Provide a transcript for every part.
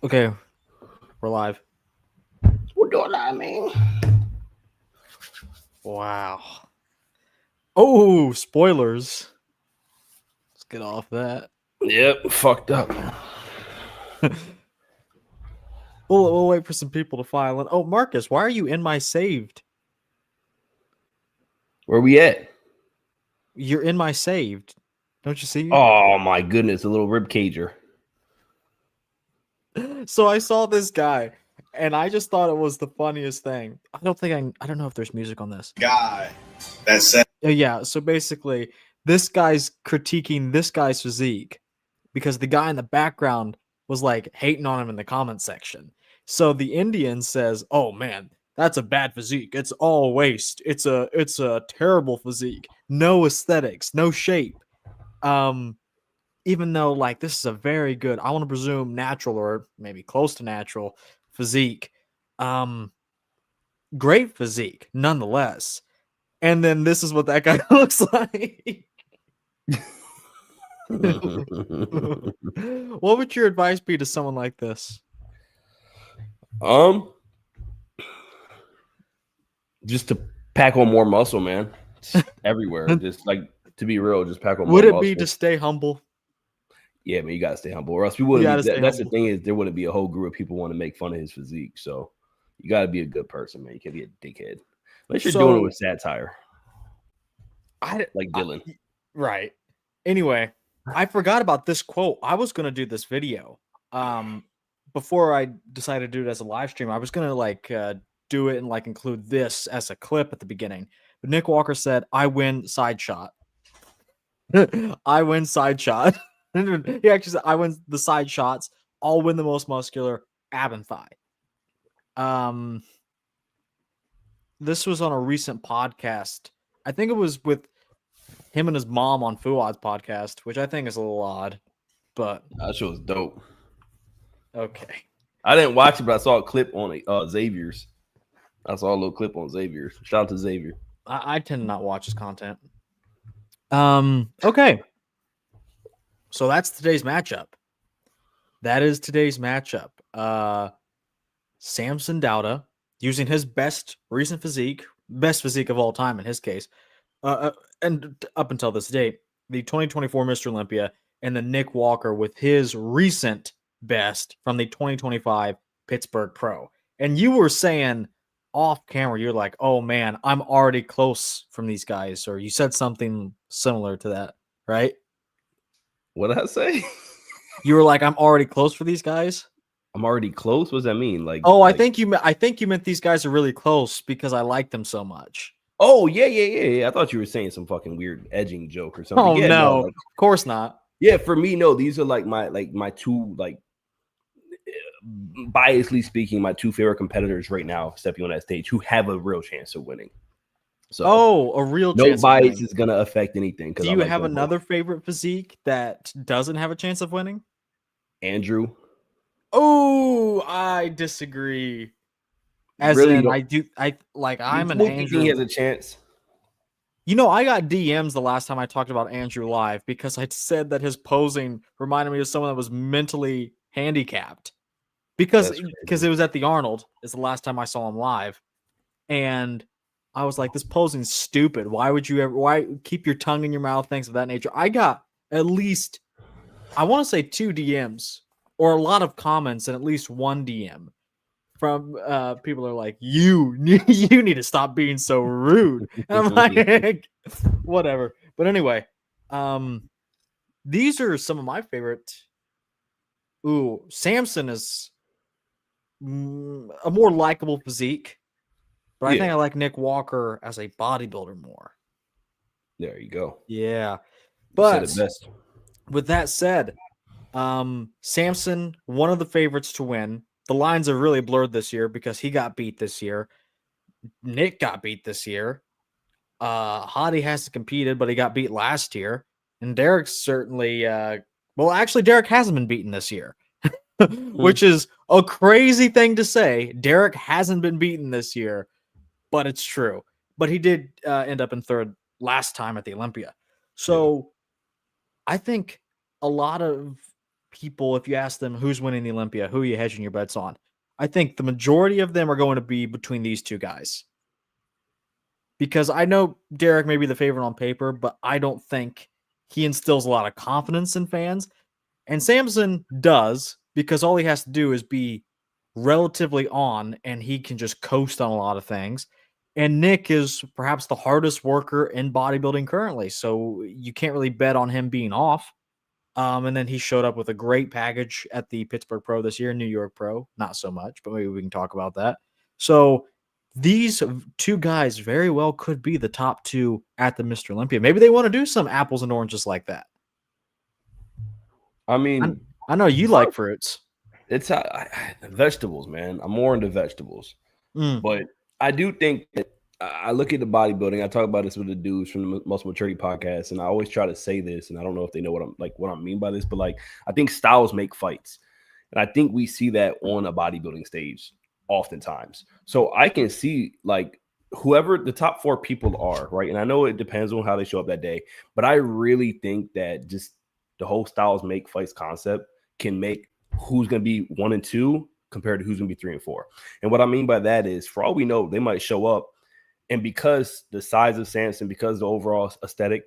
Okay, we're live. We're doing that, man. Wow. Oh, spoilers. Let's get off that. Yep, fucked up. We'll wait for some people to file in. Oh, Marcus, why are you in my saved? Where we at? You're in my saved. Don't you see? Oh my goodness, a little rib cager. So I saw this guy, and I just thought it was the funniest thing. I don't know if there's music on this. Guy that said, Yeah, so basically, this guy's critiquing this guy's physique because the guy in the background was like hating on him in the comment section. So the Indian says, "Oh man, that's a bad physique. It's all waste. It's a terrible physique. No aesthetics, no shape." Even though like this is a very good, I want to presume natural or maybe close to natural physique. Great physique nonetheless. And then this is what that guy looks like. What would your advice be to someone like this? Just to pack on more muscle, man. Just everywhere. Just like to be real, just pack on more Would it muscle. be to stay humble? Yeah, man, you gotta stay humble, or else we wouldn't. That's humble. the thing is there wouldn't be a whole group of people want to make fun of his physique. So you gotta be a good person, man. You can't be a dickhead unless you're doing it with satire. Like Dylan. Right. Anyway, I forgot about this quote. I was gonna do this video. Before I decided to do it as a live stream, I was gonna like do it and like include this as a clip at the beginning. But Nick Walker said, "I win side shot." I win side shot. He actually said, "I win the side shots. I'll win the most muscular ab and thigh." This was on a recent podcast. I think it was with him and his mom on Fuad's podcast, which I think is a little odd, but that shit was dope. Okay. I didn't watch it, but I saw a clip on Xavier's. I saw a little clip on Xavier's. Shout out to Xavier. I tend to not watch his content. Okay. So that's today's matchup. That is today's matchup. Samson Dauda, using his best recent physique, best physique of all time in his case, and up until this date, the 2024 Mr. Olympia, and then Nick Walker with his recent best from the 2025 Pittsburgh Pro. And you were saying off camera, you're like, "Oh man, I'm already close from these guys," or you said something similar to that, right? What did I say? You were like, "I'm already close for these guys." I'm already close. What does that mean? Like, oh, I think you meant these guys are really close because I like them so much. Oh yeah. I thought you were saying some fucking weird edging joke or something. Oh yeah, no, of course not. Yeah, for me, no. These are like my two, like, biasly speaking, my two favorite competitors right now stepping on that stage who have a real chance of winning. So a real chance. No bias is gonna affect anything. Do you have another favorite physique that doesn't have a chance of winning? Andrew. Oh, I disagree. As really in, I'm an Andrew. He has a chance. You know, I got DMs the last time I talked about Andrew live because I said that his posing reminded me of someone that was mentally handicapped. Because it was at the Arnold is the last time I saw him live, and I was like, "This posing's stupid. Why keep your tongue in your mouth? Things of that nature." I got at least, I want to say 2 DMs or a lot of comments and at least 1 DM from people are like, "You need to stop being so rude." And I'm like, whatever. But anyway, these are some of my favorite. Ooh, Samson is a more likable physique, but I think I like Nick Walker as a bodybuilder more. There you go. Yeah, but with that said, Samson, one of the favorites to win. The lines are really blurred this year because he got beat this year. Nick got beat this year. Hottie hasn't competed, but he got beat last year. And Derek certainly, actually, Derek hasn't been beaten this year, which is a crazy thing to say. Derek hasn't been beaten this year, but it's true. But he did end up in third last time at the Olympia. So I think a lot of people, if you ask them who's winning the Olympia, who are you hedging your bets on? I think the majority of them are going to be between these two guys. Because I know Derek may be the favorite on paper, but I don't think he instills a lot of confidence in fans. And Samson does, because all he has to do is be relatively on, and he can just coast on a lot of things. And Nick is perhaps the hardest worker in bodybuilding currently, so you can't really bet on him being off. And then he showed up with a great package at the Pittsburgh Pro this year, New York Pro, not so much, but maybe we can talk about that. So these two guys very well could be the top two at the Mr. Olympia. Maybe they want to do some apples and oranges like that. I mean, I know you like fruits. It's vegetables, man. I'm more into vegetables. But I do think that I look at the bodybuilding. I talk about this with the dudes from the Muscle Maturity podcast, and I always try to say this, and I don't know if they know what I mean by this, but like I think styles make fights. And I think we see that on a bodybuilding stage oftentimes. So I can see like whoever the top 4 people are, right? And I know it depends on how they show up that day, but I really think that just the whole styles make fights concept can make who's going to be 1 and 2 compared to who's going to be 3 and 4. And what I mean by that is, for all we know, they might show up, and because the size of Samson, because the overall aesthetic,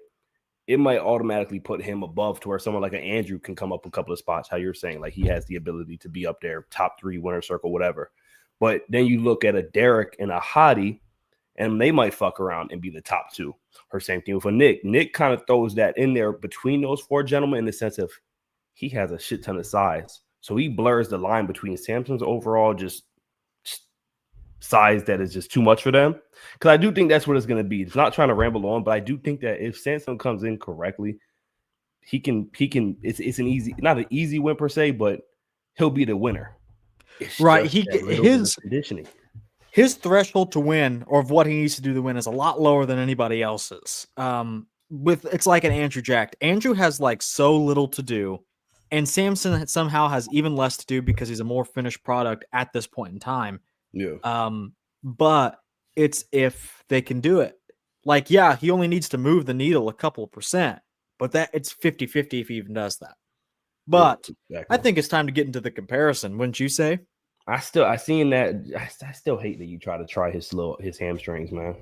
it might automatically put him above to where someone like an Andrew can come up a couple of spots, how you're saying, like he has the ability to be up there, top 3, winner circle, whatever. But then you look at a Derek and a Hottie, and they might fuck around and be the top 2. Or same thing with a Nick. Nick kind of throws that in there between those 4 gentlemen in the sense of he has a shit ton of size. So he blurs the line between Samson's overall just size that is just too much for them. Because I do think that's what it's going to be. It's not trying to ramble on, but I do think that if Samson comes in correctly, he can. It's an easy, not an easy win per se, but he'll be the winner. It's right. his conditioning. His threshold to win, or of what he needs to do to win, is a lot lower than anybody else's. It's like an Andrew Jack. Andrew has like so little to do, and Samson somehow has even less to do because he's a more finished product at this point in time. Yeah. But it's if they can do it. Like, yeah, he only needs to move the needle a couple of percent, but that it's 50-50 if he even does that. But yeah, exactly. I think it's time to get into the comparison, wouldn't you say? I still hate that you try his hamstrings, man.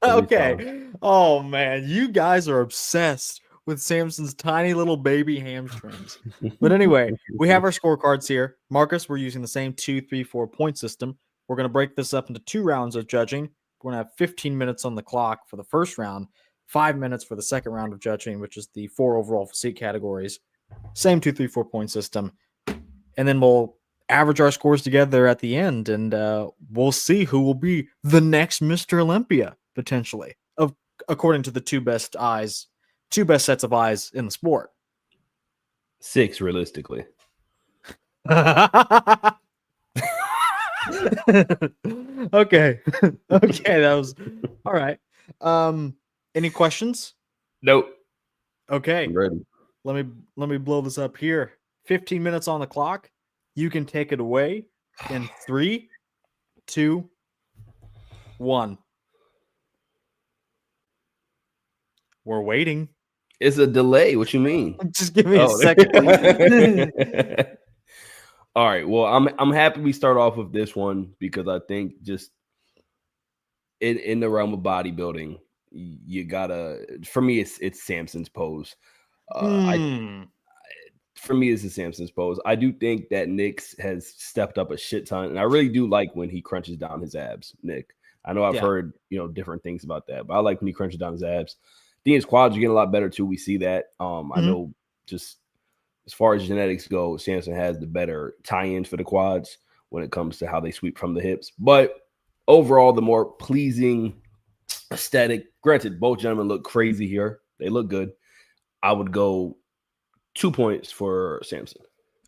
Okay. Oh man, you guys are obsessed with Samson's tiny little baby hamstrings. But anyway, we have our scorecards here. Marcus, we're using the same 2, 3, 4 point system. We're going to break this up into 2 rounds of judging. We're going to have 15 minutes on the clock for the first round, 5 minutes for the second round of judging, which is the 4 overall physique categories. Same 2, 3, 4 point system. And then we'll average our scores together at the end, and we'll see who will be the next Mr. Olympia, potentially, according to the 2 best sets of eyes in the sport. 6, realistically. Okay, that was all right. Any questions? Nope. Okay, I'm ready. Let me blow this up here. 15 minutes on the clock. You can take it away in 3, 2, 1. We're waiting. It's a delay. What you mean? Just give me a second. All right. Well, I'm happy we start off with this one because I think just in the realm of bodybuilding, you gotta. For me, it's Samson's pose. For me, it's the Samson's pose. I do think that Nick's has stepped up a shit ton, and I really do like when he crunches down his abs. Nick, I know I've heard different things about that, but I like when he crunches down his abs. I think his quads are getting a lot better too. We see that. I know just as far as genetics go, Samson has the better tie-ins for the quads when it comes to how they sweep from the hips. But overall, the more pleasing aesthetic. Granted, both gentlemen look crazy here. They look good. I would go 2 points for Samson.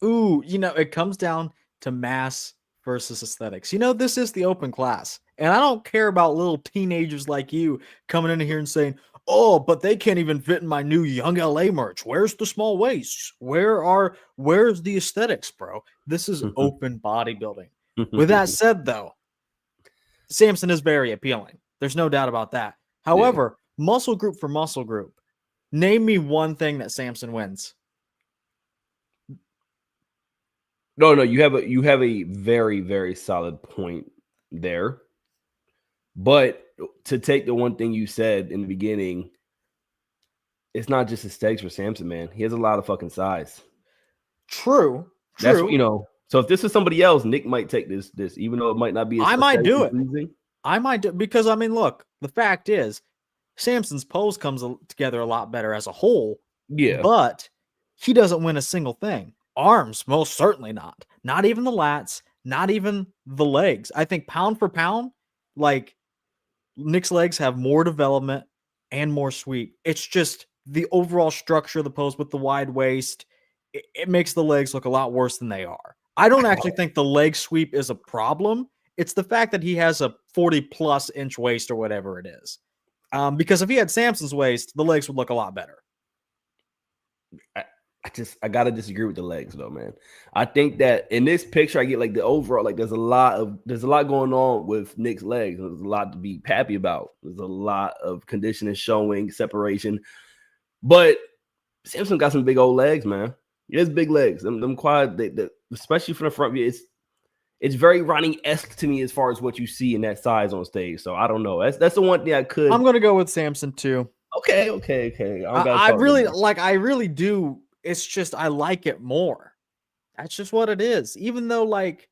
Ooh, it comes down to mass versus aesthetics. This is the open class. And I don't care about little teenagers like you coming in here and saying, oh, but they can't even fit in my new Young LA merch. Where's the small waists? Where's the aesthetics, bro? This is open bodybuilding. With that said, though, Samson is very appealing. There's no doubt about that. However, muscle group for muscle group, name me one thing that Samson wins. No, you have a very, very solid point there. But to take the one thing you said in the beginning, it's not just his legs for Samson, man. He has a lot of fucking size. True. That's what, so if this is somebody else, Nick might take this, even though it might not be. I might do it. I might do, because I mean, look, the fact is, Samson's pose comes together a lot better as a whole. Yeah, but he doesn't win a single thing. Arms, most certainly not. Not even the lats. Not even the legs. I think pound for pound, like Nick's legs have more development and more sweep. It's just the overall structure of the pose with the wide waist. It makes the legs look a lot worse than they are. I don't actually think the leg sweep is a problem. It's the fact that he has a 40+ inch waist or whatever it is. Because if he had Samson's waist, the legs would look a lot better. I gotta disagree with the legs though, man. I think that in this picture, I get like the overall, like there's a lot going on with Nick's legs. There's a lot to be happy about. There's a lot of conditioning showing, separation. But Samson got some big old legs, man. He has big legs. Them quad, especially from the front view, it's very Ronnie-esque to me as far as what you see in that size on stage. So I don't know. That's the one thing I'm gonna go with Samson too. Okay. I really do. It's just I like it more. That's just what it is. Even though, like,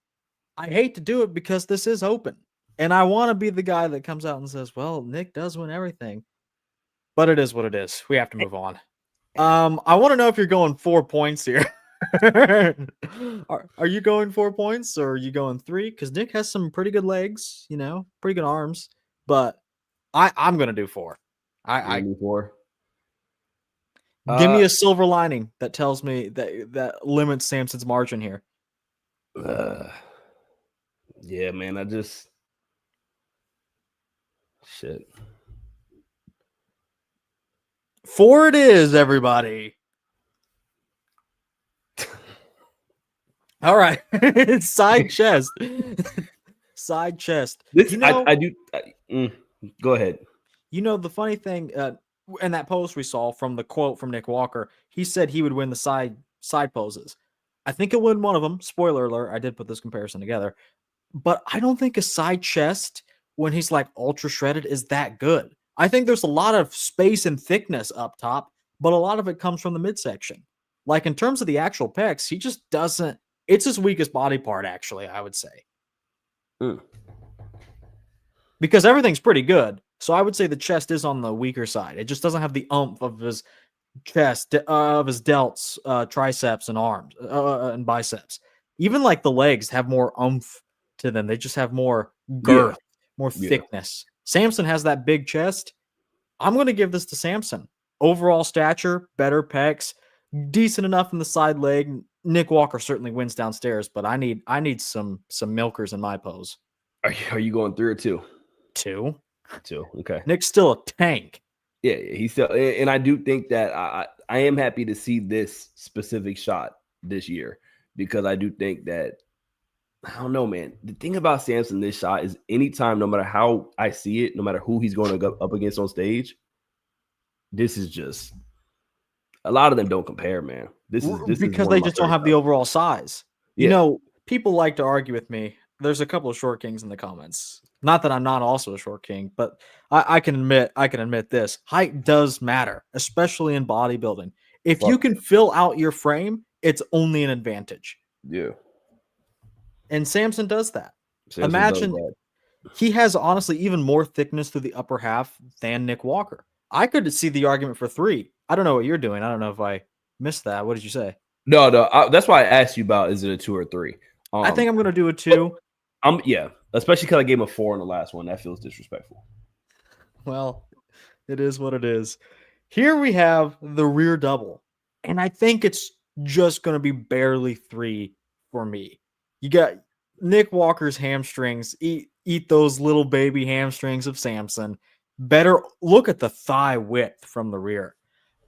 I hate to do it because this is open, and I want to be the guy that comes out and says, "Well, Nick does win everything," but it is what it is. We have to move on. I want to know if you're going 4 points here. Are you going 4 points or are you going 3? Because Nick has some pretty good legs, pretty good arms, but I'm gonna do 4. I do 4. Give me a silver lining that tells me that limits Samson's margin here. Yeah, man. Shit. 4 it is, everybody. All right. Side chest. Side chest. I do. Go ahead. The funny thing, in that post we saw from the quote from Nick Walker, he said he would win the side poses. I think it would one of them. Spoiler alert, I did put this comparison together. But I don't think a side chest, when he's like ultra shredded, is that good. I think there's a lot of space and thickness up top, but a lot of it comes from the midsection. Like in terms of the actual pecs, he just doesn't. It's his weakest body part, actually, I would say. Because everything's pretty good. So I would say the chest is on the weaker side. It just doesn't have the oomph of his chest, of his delts, triceps, and arms, and biceps. Even like the legs have more oomph to them. They just have more girth, more thickness. Samson has that big chest. I'm going to give this to Samson. Overall stature, better pecs, decent enough in the side leg. Nick Walker certainly wins downstairs, but I need some milkers in my pose. Are you going 3 or 2? 2. Okay. Nick's still a tank. Yeah, he's still, and I do think that I am happy to see this specific shot this year, because I do think that, I don't know, man. The thing about Samson, this shot is anytime, no matter how I see it, no matter who he's going to go up against on stage, this is just, a lot of them don't compare, man. This because they just don't have the overall size. Yeah. People like to argue with me. There's a couple of short kings in the comments. Not that I'm not also a short king, but I can admit this. Height does matter, especially in bodybuilding. If you can fill out your frame, it's only an advantage. Yeah. And Samson does that. Imagine he has honestly even more thickness through the upper half than Nick Walker. I could see the argument for 3. I don't know what you're doing. I don't know if I missed that. What did you say? No. That's why I asked you about, is it a 2 or 3? I think I'm going to do a 2. Especially because I gave him a 4 in the last one. That feels disrespectful. Well, it is what it is. Here we have the rear double, and I think it's just going to be barely 3 for me. You got Nick Walker's hamstrings. Eat those little baby hamstrings of Samson. Better look at the thigh width from the rear.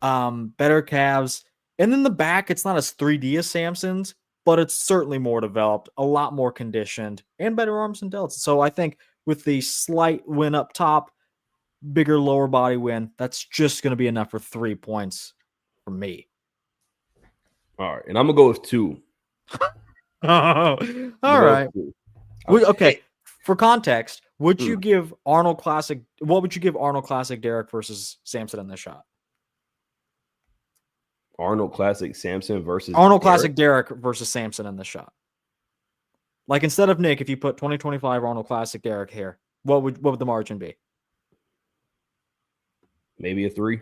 Better calves. And then the back, it's not as 3D as Samson's, but it's certainly more developed, a lot more conditioned, and better arms and delts. So I think with the slight win up top, bigger lower body win, that's just going to be enough for 3 points for me. All right, and I'm going to go with 2. All right. Okay. For context, would you give Arnold Classic? What would you give Arnold Classic Derek versus Samson in this shot? Arnold Classic Samson versus Arnold Classic Derek versus Samson in this shot. Like instead of Nick, if you put 2025 Arnold Classic Derek here, what would the margin be? Maybe a 3.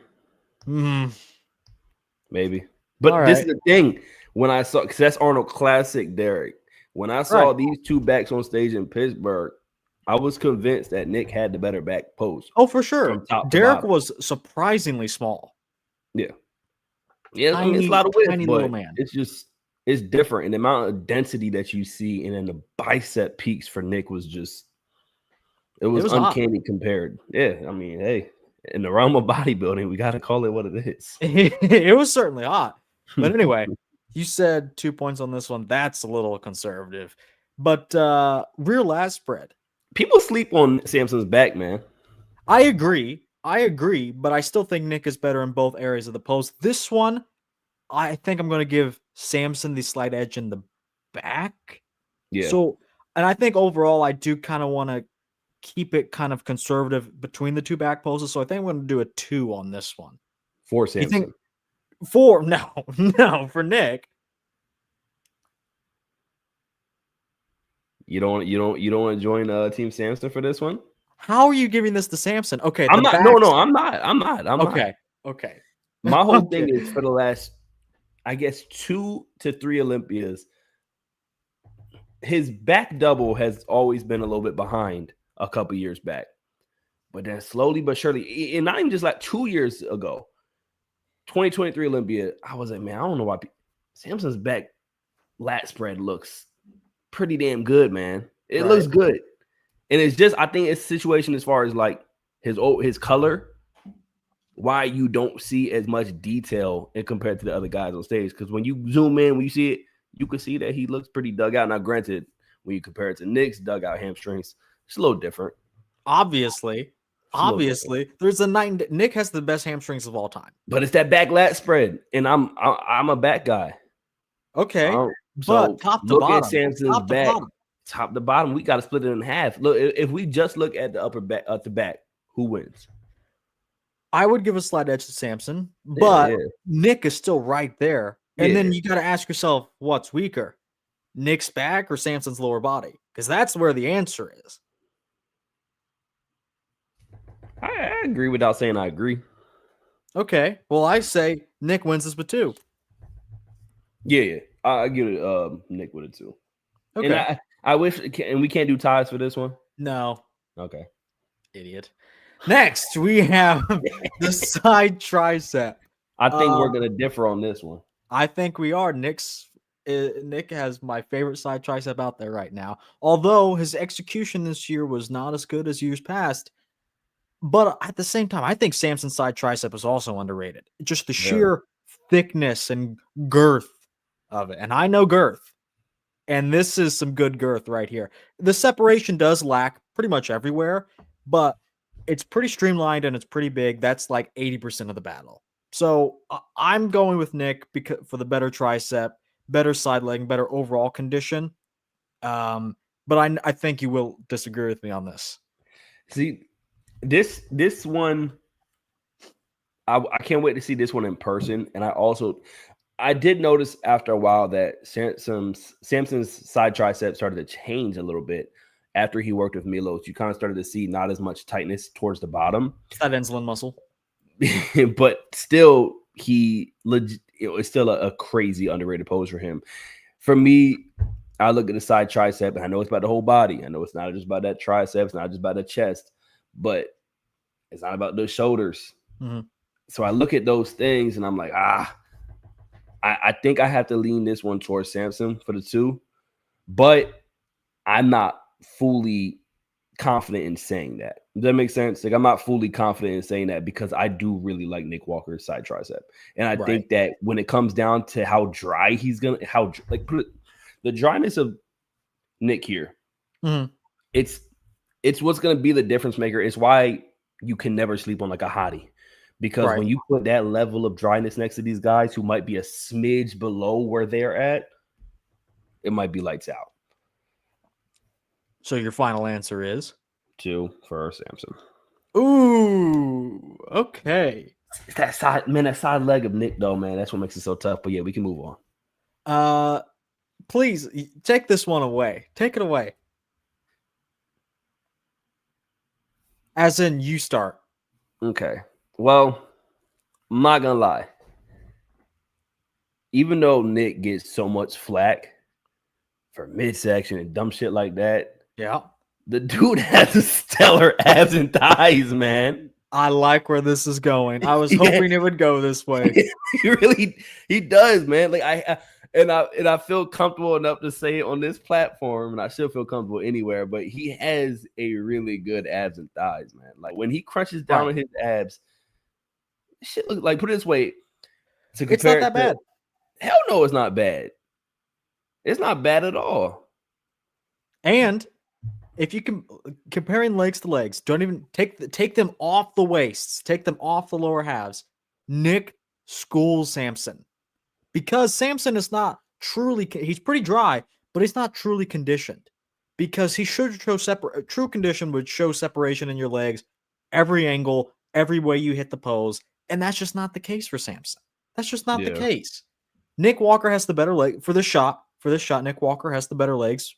Maybe. But this is the thing. When I saw, because that's Arnold Classic Derek. When I saw these two backs on stage in Pittsburgh, I was convinced that Nick had the better back pose. Oh, for sure. Derek was surprisingly small. Yeah. Yeah, I mean, it's a lot of width, but it's different. And the amount of density that you see, and then the bicep peaks for Nick was just, it was uncanny hot. Compared. Yeah, I mean, hey, in the realm of bodybuilding, we got to call it what it is. It was certainly hot. But anyway, you said 2 points on this one. That's a little conservative. But rear lat spread. People sleep on Samson's back, man. I agree, but I still think Nick is better in both areas of the pose. This one, I think I'm going to give Samson the slight edge in the back. Yeah. So, and I think overall, I do kind of want to keep it kind of conservative between the two back poses. So I think I'm going to do a 2 on this one. For Samson. No, for Nick. You don't want to join Team Samson for this one? How are you giving this to Samson? Okay, I'm not. No, I'm not. Okay. My whole thing is for the last, I guess, 2 to 3 Olympias, his back double has always been a little bit behind a couple years back, but then slowly but surely, and not even just like 2 years ago, 2023 Olympia, I was like, man, I don't know why Samson's back lat spread looks pretty damn good, man. It looks good. And it's just, I think it's situation as far as like his color, why you don't see as much detail in compared to the other guys on stage. Because when you zoom in, when you see it, you can see that he looks pretty dug out. Now, granted, when you compare it to Nick's dug out hamstrings, it's a little different. Obviously, there's a Nick has the best hamstrings of all time. But it's that back lat spread, and I'm a back guy. Okay, so but top to look bottom, at Samson's back. Top to bottom, we got to split it in half. Look, if we just look at the upper back, at the back, who wins? I would give a slight edge to Samson, but Nick is still right there. And then you got to ask yourself, what's weaker, Nick's back or Samson's lower body? Because that's where the answer is. I agree without saying I agree. Okay, well, I say Nick wins this with 2. Yeah, I give it Nick with a 2. Okay. And I wish, and we can't do ties for this one. No. Okay. Idiot. Next, we have the side tricep. I think we're gonna differ on this one. I think we are. Nick has my favorite side tricep out there right now. Although his execution this year was not as good as years past, but at the same time, I think Samson's side tricep is also underrated. Just the sheer thickness and girth of it, and I know girth. And this is some good girth right here. The separation does lack pretty much everywhere, but it's pretty streamlined and it's pretty big. That's like 80% of the battle. So I'm going with Nick for the better tricep, better side leg, better overall condition. But I think you will disagree with me on this. See, this one, I can't wait to see this one in person. And I did notice after a while that Samson's side tricep started to change a little bit after he worked with Milos. You kind of started to see not as much tightness towards the bottom. That insulin muscle. But still, it's still a crazy underrated pose for him. For me, I look at the side tricep, and I know it's about the whole body. I know it's not just about that tricep, it's not just about the chest, but it's not about those shoulders. Mm-hmm. So I look at those things, and I'm like, I think I have to lean this one towards Samson for the 2, but I'm not fully confident in saying that. Does that make sense? Like, I'm not fully confident in saying that because I do really like Nick Walker's side tricep. And I think that when it comes down to how dry the dryness of Nick here, it's what's going to be the difference maker. It's why you can never sleep on like a hottie. Because when you put that level of dryness next to these guys who might be a smidge below where they're at, it might be lights out. So your final answer is 2 for Samson. Ooh, okay. It's that side leg of Nick though, man. That's what makes it so tough. But yeah, we can move on. Please take this one away. Take it away. As in, you start. Okay. Well, I'm not gonna lie. Even though Nick gets so much flack for midsection and dumb shit like that, yeah, the dude has a stellar abs and thighs, man. I like where this is going. I was hoping it would go this way. He does, man. Like I feel comfortable enough to say it on this platform, and I still feel comfortable anywhere. But he has a really good abs and thighs, man. Like when he crunches down on his abs, shit look like. Put it this way, it's not that bad. Hell no, it's not bad. It's not bad at all. And if you can comparing legs to legs, don't even take them off the waists, take them off the lower halves. Nick schools Samson because Samson is not truly. He's pretty dry, but he's not truly conditioned because he should show true condition would show separation in your legs, every angle, every way you hit the pose, and that's just not the case for Samson. That's just not the case. Nick Walker has the better leg for this shot. For this shot, Nick Walker has the better legs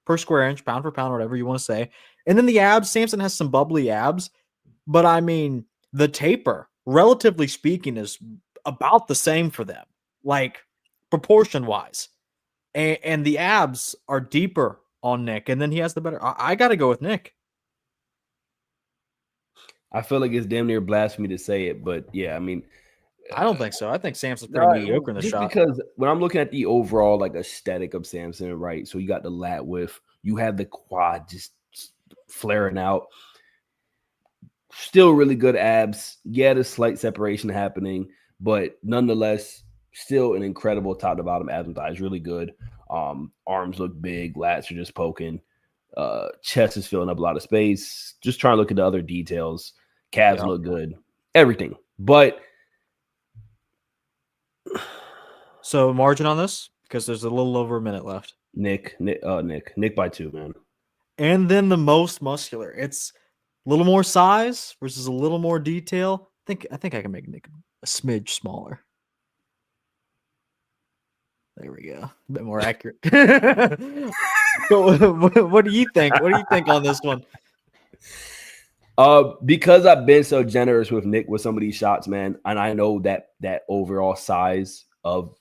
per square inch, pound for pound, whatever you want to say. And then the abs, Samson has some bubbly abs. But I mean, the taper, relatively speaking, is about the same for them, like proportion-wise. And the abs are deeper on Nick. And then he has the better. I got to go with Nick. I feel like it's damn near blasphemy to say it, but yeah, I mean, I don't think so. I think Samson's pretty mediocre in the shot. Because when I'm looking at the overall like aesthetic of Samson, right? So you got the lat width, you have the quad just flaring out. Still really good abs. Yeah, there's slight separation happening, but nonetheless, still an incredible top to bottom abs and thighs. Really good. Arms look big, lats are just poking. Chest is filling up a lot of space. Just trying to look at the other details. Calves look good. Everything. But so margin on this because there's a little over a minute left. Nick by 2, man. And then the most muscular. It's a little more size versus a little more detail. I think I can make Nick a smidge smaller. There we go. A bit more accurate. So, what do you think? What do you think on this one? Because I've been so generous with Nick with some of these shots, man, and I know that overall size of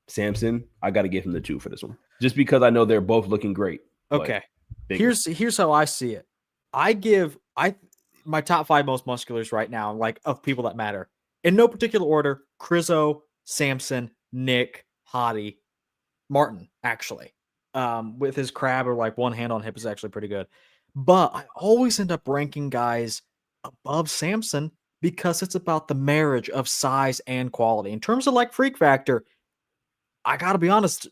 Samson, I got to give him the 2 for this one, just because I know they're both looking great. Okay, here's how I see it. My top 5 most musculars right now, like of people that matter, in no particular order: Crizzo, Samson, Nick, Hottie, Martin. Actually, with his crab or like one hand on hip is actually pretty good. But I always end up ranking guys above Samson because it's about the marriage of size and quality. In terms of like freak factor, I got to be honest,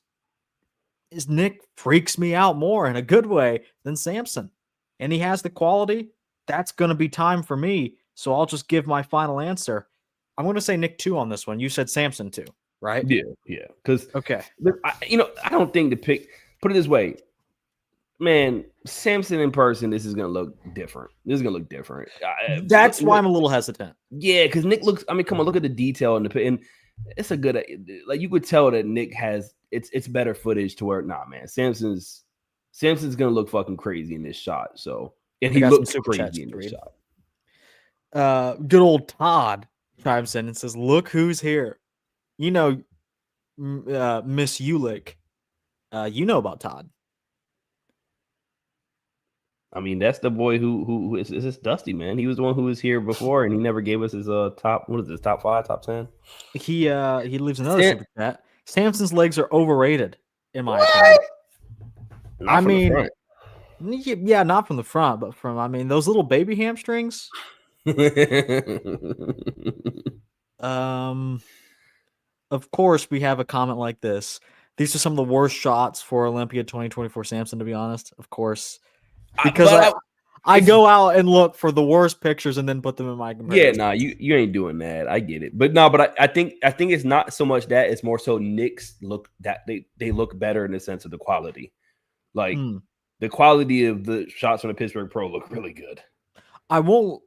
Nick freaks me out more in a good way than Samson. And he has the quality. That's going to be time for me. So I'll just give my final answer. I'm going to say Nick 2 on this one. You said Samson 2, right? Yeah. Because, okay. I don't think put it this way. Man, Samson in person, this is gonna look different. That's why I'm a little hesitant. Yeah, because Nick looks. I mean, come on, look at the detail and it's a good. Like you could tell that Nick has it's better footage to where man, Samson's gonna look fucking crazy in this shot. So and he looks crazy in this shot. Good old Todd chimes in and says, "Look who's here." You know, Miss Ulick. You know about Todd. I mean, that's the boy who is this Dusty, man. He was the one who was here before, and he never gave us his top. What is this? Top 5, top 10? He leaves another super chat. Samson's legs are overrated, in my opinion. Not from the front. Yeah, not from the front, but from those little baby hamstrings. Of course, we have a comment like this. These are some of the worst shots for Olympia 2024 Samson, to be honest. Of course. Because I go out and look for the worst pictures and then put them in my comparison. Yeah, nah, you ain't doing that. I get it, but no, but I think it's not so much that, it's more so Knicks look that they look better in the sense of the quality, like the quality of the shots from the Pittsburgh Pro look really good. I won't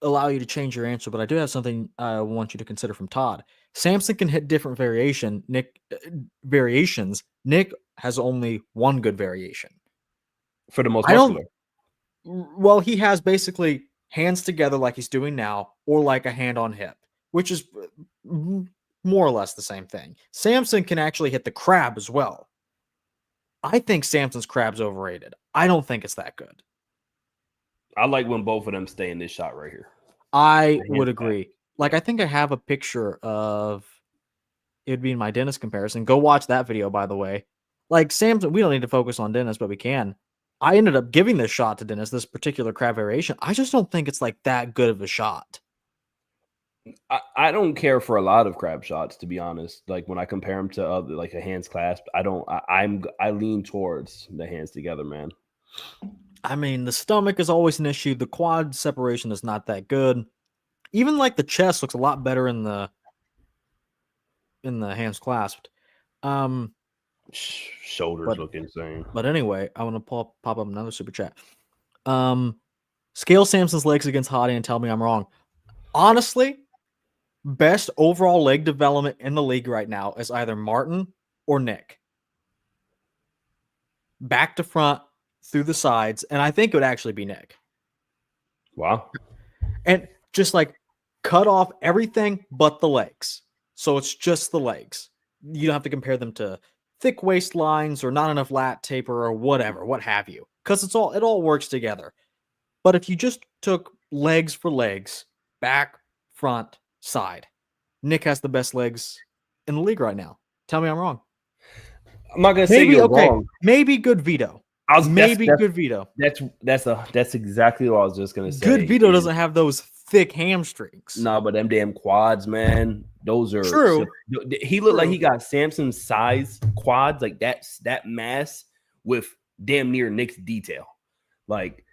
allow you to change your answer, but I do have something I want you to consider from Todd. Samson can hit different variations. Nick has only one good variation for the most muscular. Well, he has basically hands together like he's doing now, or like a hand on hip, which is more or less the same thing. Samson can actually hit the crab as well. I think Samson's crab's overrated. I don't think it's that good. I like when both of them stay in this shot right here. I would agree. Like, I think I have a picture of it'd be in my Dennis comparison. Go watch that video, by the way. Like, Samson, we don't need to focus on Dennis, but we can. I ended up giving this shot to Dennis, this particular crab variation. I just don't think it's like that good of a shot. I don't care for a lot of crab shots, to be honest. Like, when I compare them to other, like a hands clasp, I lean towards the hands together, man. I mean, the stomach is always an issue. The quad separation is not that good. Even like the chest looks a lot better in the hands clasped. Shoulders look insane. But anyway, I want to pop up another super chat. Scale Samson's legs against Hottie and tell me I'm wrong. Honestly, best overall leg development in the league right now is either Martin or Nick. Back to front, through the sides, and I think it would actually be Nick. Wow. And just like cut off everything but the legs. So it's just the legs. You don't have to compare them to thick waistlines or not enough lat taper or whatever, what have you. Because it all works together. But if you just took legs for legs, back, front, side, Nick has the best legs in the league right now. Tell me I'm wrong. I'm not gonna say you're wrong. Maybe good veto. Good veto. That's exactly what I was just gonna say. Good veto doesn't have those thick hamstrings. No, but them damn quads, man. Those are true. He looked like he got Samson's size quads, like that mass with damn near Nick's detail. Like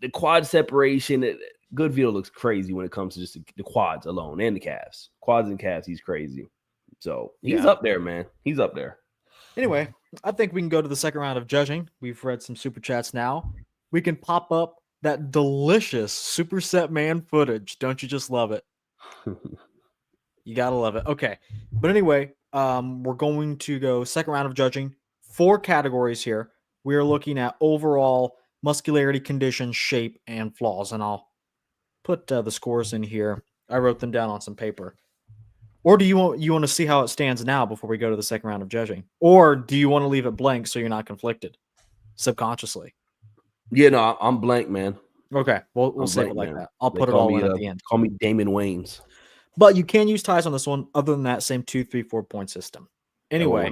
the quad separation. Good veto looks crazy when it comes to just the quads alone and the calves. Quads and calves, he's crazy. So he's up there, man. He's up there. Anyway, I think we can go to the second round of judging. We've read some super chats now. We can pop up that delicious Superset Man footage. Don't you just love it? You gotta love it. Okay. But anyway, we're going to go second round of judging. 4 categories here. We are looking at overall muscularity, condition, shape, and flaws. And I'll put the scores in here. I wrote them down on some paper. Or do you want to see how it stands now before we go to the second round of judging? Or do you want to leave it blank so you're not conflicted subconsciously? Yeah, no, I'm blank, man. Okay, we'll save it like that. I'll put it all in at the end. Call me Damon Wayans. But you can use ties on this one. Other than that, same 2, 3, 4 point system. Anyway,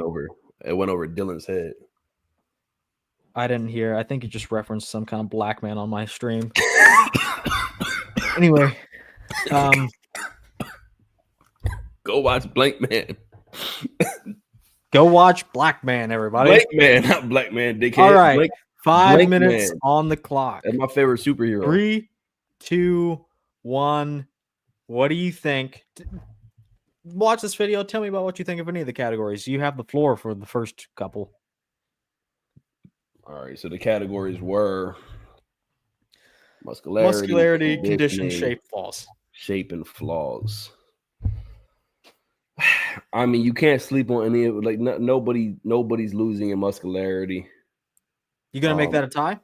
it went over Dylan's head. I didn't hear. I think you just referenced some kind of black man on my stream. Anyway, go watch Blank Man. Go watch Black Man, everybody. Blank Man, not Black Man, dickhead. All right, 5 minutes on the clock. That's my favorite superhero. 3, 2, 1. What do you think? Watch this video. Tell me about what you think of any of the categories. You have the floor for the first couple. All right, so the categories were muscularity, condition, shape, flaws. Shape and flaws. I mean, you can't sleep on any of it. Like nobody's losing in muscularity. You gonna make that a tie?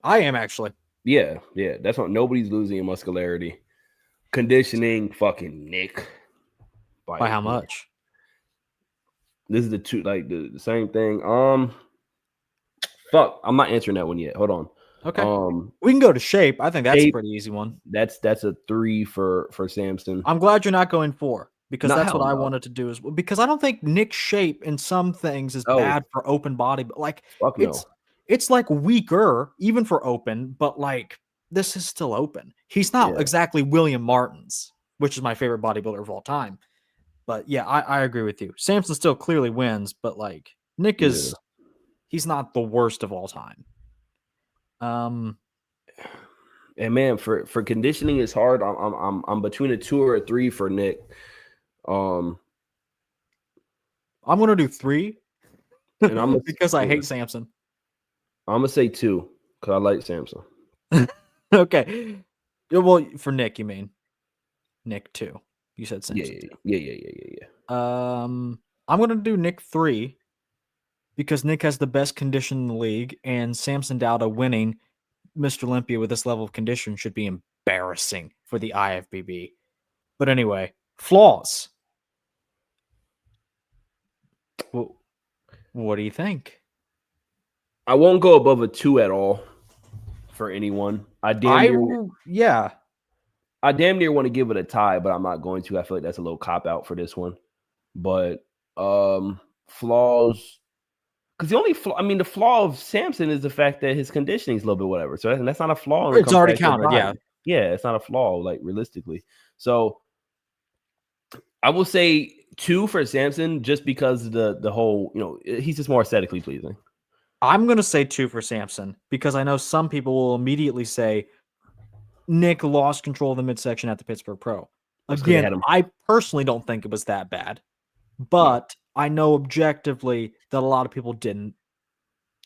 I am actually. Yeah. That's what nobody's losing in muscularity. Conditioning, fucking Nick. By how much? This is the same thing. Fuck, I'm not answering that one yet. Hold on. Okay. We can go to shape. I think that's a pretty easy one. That's a 3 for Samson. I'm glad you're not going 4 because that's what I wanted to do as well. Because I don't think Nick's shape in some things is bad for open body, but like it's like weaker even for open, but like this is still open. He's not exactly William Martins, which is my favorite bodybuilder of all time. But yeah, I agree with you. Samson still clearly wins, but like Nick is he's not the worst of all time. Um, And man, for conditioning is hard. I'm between a 2 or a 3 for Nick. I'm gonna do 3 and because I hate Samson. I'm gonna say 2 because I like Samson. Okay. Well, for Nick, you mean Nick 2. You said Samson 2. Yeah. I'm gonna do Nick 3 because Nick has the best condition in the league, and Samson Dauda winning Mr. Olympia with this level of condition should be embarrassing for the IFBB. But anyway, flaws. Well, what do you think? I won't go above a 2 at all for anyone. I damn near want to give it a tie, but I'm not going to. I feel like that's a little cop out for this one. But flaws, because the only flaw, the flaw of Samson is the fact that his conditioning is a little bit whatever. So that's not a flaw. It's already counted, yeah. Yeah, it's not a flaw, like realistically. So I will say 2 for Samson just because the whole, he's just more aesthetically pleasing. I'm going to say 2 for Samson because I know some people will immediately say Nick lost control of the midsection at the Pittsburgh Pro. Again, I personally don't think it was that bad, but I know objectively that a lot of people didn't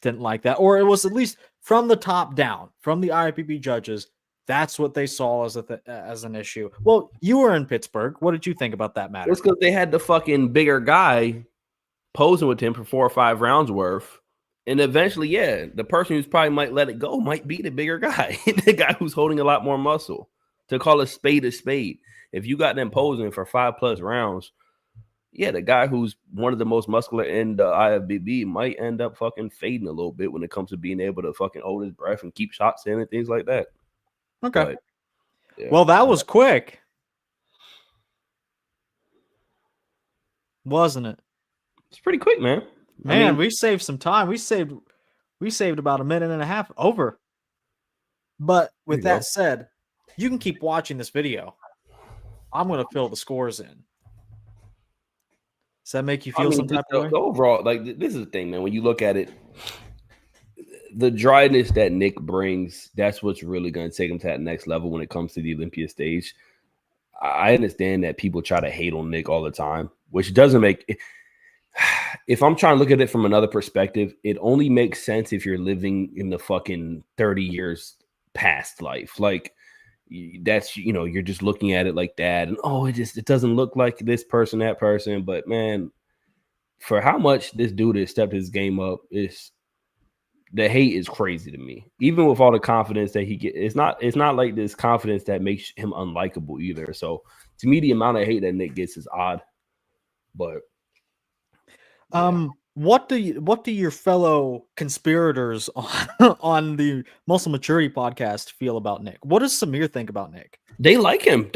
like that, or it was at least from the top down, from the IFBB judges. That's what they saw as an issue. Well, you were in Pittsburgh. What did you think about that matter? It's because they had the fucking bigger guy posing with him for 4 or 5 rounds worth. And eventually, the person who's probably might let it go might be the bigger guy, the guy who's holding a lot more muscle. To call a spade, if you got them posing for 5+ rounds, the guy who's one of the most muscular in the IFBB might end up fucking fading a little bit when it comes to being able to fucking hold his breath and keep shots in and things like that. Okay. But, well, that was quick, wasn't it? It's pretty quick, man. Man, we saved some time. We saved about a minute and a half over. But with that said, you can keep watching this video. I'm going to fill the scores in. Does that make you feel some type of way? Overall, like, this is the thing, man. When you look at it, the dryness that Nick brings, that's what's really going to take him to that next level when it comes to the Olympia stage. I understand that people try to hate on Nick all the time, which doesn't make... If I'm trying to look at it from another perspective, it only makes sense if you're living in the fucking 30 years past life. Like, that's, you're just looking at it like that. And, it doesn't look like this person, that person. But, man, for how much this dude has stepped his game up, the hate is crazy to me. Even with all the confidence that he gets, it's not like this confidence that makes him unlikable either. So, to me, the amount of hate that Nick gets is odd. But... what do your fellow conspirators on the Muscle Maturity podcast feel about Nick? What does Samir think about Nick? They like him.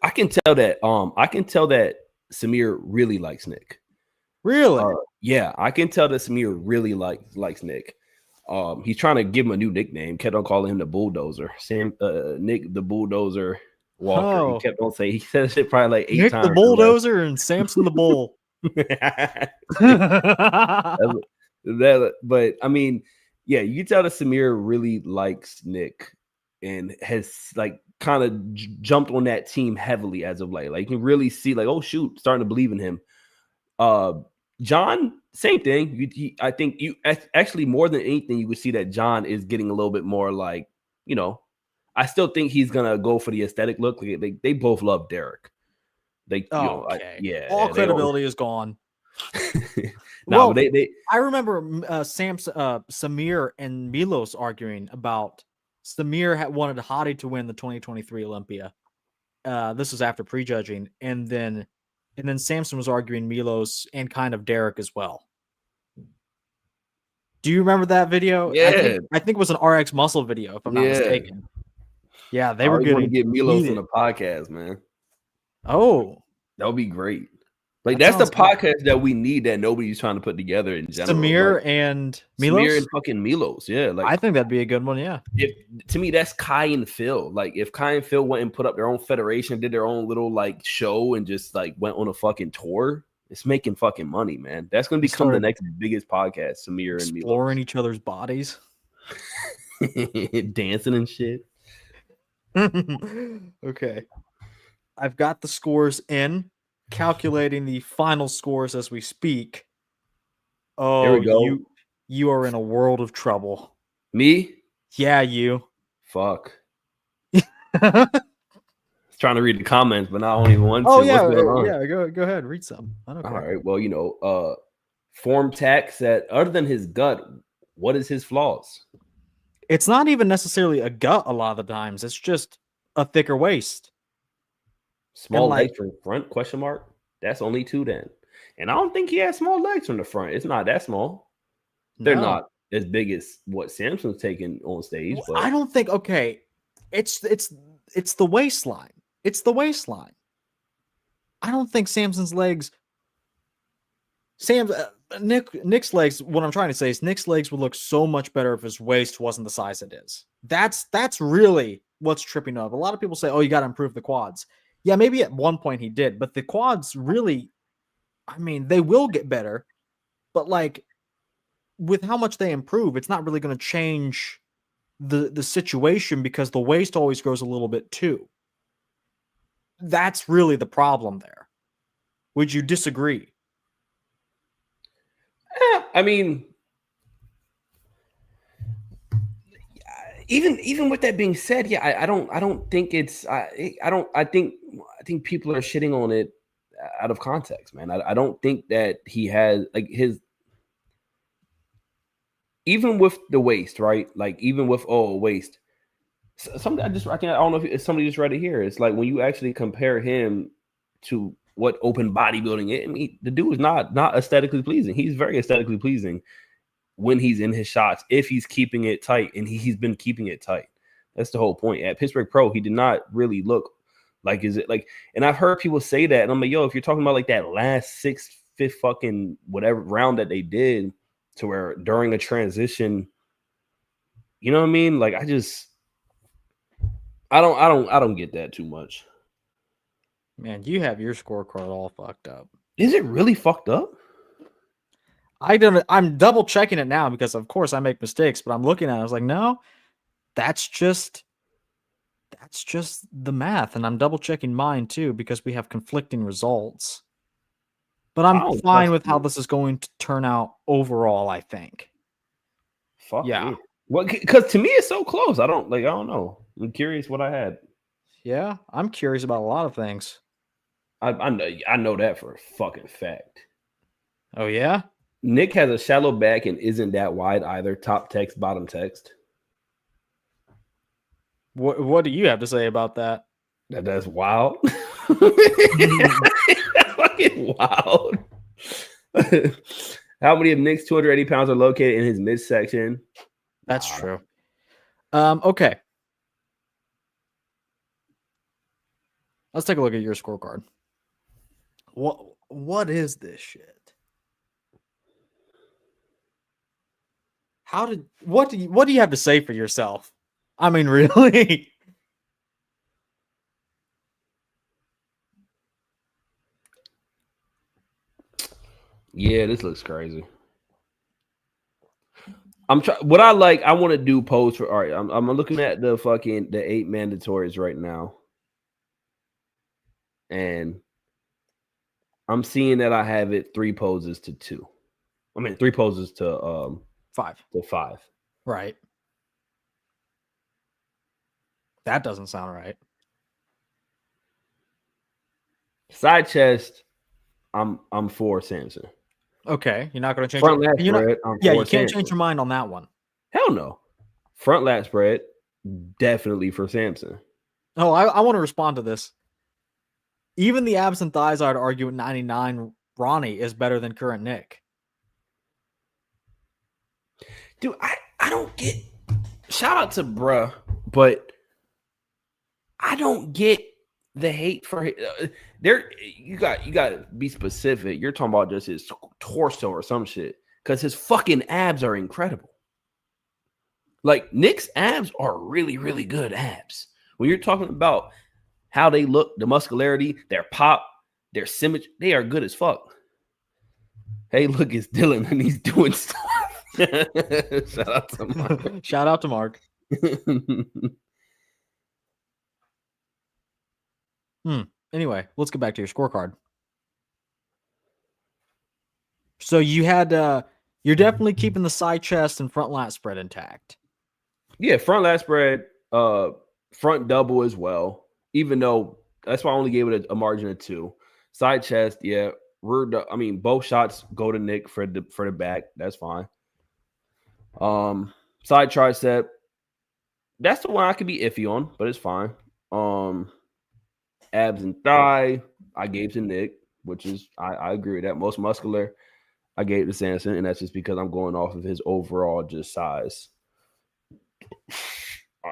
I can tell that Samir really likes Nick. Really? Yeah, I can tell that Samir really likes Nick. He's trying to give him a new nickname. Kept on calling him the Bulldozer. Nick the Bulldozer Walker. Oh. He kept on saying, he said it probably like 8 Nick times. the Bulldozer and Samson the Bull. But you can tell that Samir really likes Nick and has like kind of jumped on that team heavily as of late. Like, you can really see, like, oh shoot, starting to believe in him. John, same thing. I think you actually, more than anything, you would see that John is getting a little bit more like, I still think he's gonna go for the aesthetic look. They both love Derek. All credibility is gone. I remember Samir and Milos arguing about Samir wanted Hadi to win the 2023 Olympia. This was after prejudging, and then Samson was arguing Milos and kind of Derek as well. Do you remember that video? Yeah, I think it was an RX Muscle video, if I'm not mistaken. Yeah, they were going to get Milos on the podcast, man. Oh, that would be great. Like, that's the podcast that we need that nobody's trying to put together in general. Samir and Milos? Samir and fucking Milos, yeah. Like, I think that'd be a good one, yeah. To me, that's Kai and Phil. Like, if Kai and Phil went and put up their own federation, did their own little, like, show and just, like, went on a fucking tour, it's making fucking money, man. That's going to become the next biggest podcast, Samir and Milos. Exploring each other's bodies. Dancing and shit. Okay. I've got the scores in, calculating the final scores as we speak. Here Oh, we go. you are in a world of trouble. Me? Yeah, you. Fuck. Trying to read the comments, but I don't even want to. Oh yeah, What's going on? yeah. Go ahead, read some. I don't care. All right. Well, Form Tack said, other than his gut, what is his flaws? It's not even necessarily a gut a lot of the times. It's just a thicker waist. Small legs from front? Question mark. That's only 2 then. And I don't think he has small legs from the front. It's not that small. They're not as big as what Samson's taking on stage. Well, but I don't think. Okay, it's the waistline. It's the waistline. I don't think Samson's legs. Nick's legs. What I'm trying to say is Nick's legs would look so much better if his waist wasn't the size it is. That's really what's tripping up. A lot of people say, "Oh, you got to improve the quads." Yeah, maybe at one point he did, but the quads really, I mean, they will get better, but like with how much they improve, it's not really going to change the situation because the waist always grows a little bit too. That's really the problem there. Would you disagree? I mean, even with that being said, yeah, I don't think it's I think people are shitting on it out of context, man. I don't think that he has like his even with the waist, right? Like even with waist. Something I don't know if somebody just read it here. It's like when you actually compare him to what open bodybuilding is, I mean, the dude is not aesthetically pleasing. He's very aesthetically pleasing when he's in his shots, if he's keeping it tight, and he's been keeping it tight. That's the whole point. At Pittsburgh Pro, he did not really look like, is it like, and I've heard people say that, and I'm like, yo, if you're talking about like that last fifth fucking whatever round that they did to where during a transition, you know what I mean? Like, I don't get that too much. Man, you have your scorecard all fucked up. Is it really fucked up? I'm double checking it now because of course I make mistakes, but I'm looking at it. I was like, no, that's just the math. And I'm double checking mine too because we have conflicting results. But I'm fine with how this is going to turn out overall, I think. Fuck yeah. Well, because to me it's so close. I don't know. I'm curious what I had. Yeah, I'm curious about a lot of things. I know that for a fucking fact. Oh yeah? Nick has a shallow back and isn't that wide either. Top text, bottom text. What do you have to say about that? That's wild. Fucking wild. How many of Nick's 280 pounds are located in his midsection? That's true. Okay. Let's take a look at your scorecard. What is this shit? What do you have to say for yourself? I mean, really? Yeah, this looks crazy. I want to do posts for. All right, I'm looking at the 8 mandatories right now, and I'm seeing that I have it 3 poses to 2. I mean, 3 poses to 5. To 5. Right. That doesn't sound right. Side chest, I'm for Samson. Okay, you're not going to change front lat spread. You can't change your mind on that one. Hell no. Front lat spread, definitely for Samson. Oh, I want to respond to this. Even the abs and thighs, I'd argue at 99, Ronnie is better than current Nick. Dude, I don't get. Shout out to bruh, but I don't get the hate for there. You got to be specific. You're talking about just his torso or some shit because his fucking abs are incredible. Like Nick's abs are really, really good abs. When you're talking about how they look, the muscularity, their pop, their symmetry, they are good as fuck. Hey, look, it's Dylan and he's doing stuff. Shout out to Mark. Shout out to Mark. Anyway, let's get back to your scorecard. So you had you're definitely keeping the side chest and front lat spread intact. Yeah, front lat spread, front double as well. Even though that's why I only gave it a margin of 2. Side chest, yeah. Both shots go to Nick for the back. That's fine. Side tricep, that's the one I could be iffy on, but it's fine. Abs and thigh, I gave to Nick, which is I agree with that. Most muscular, I gave to Samson, and that's just because I'm going off of his overall just size.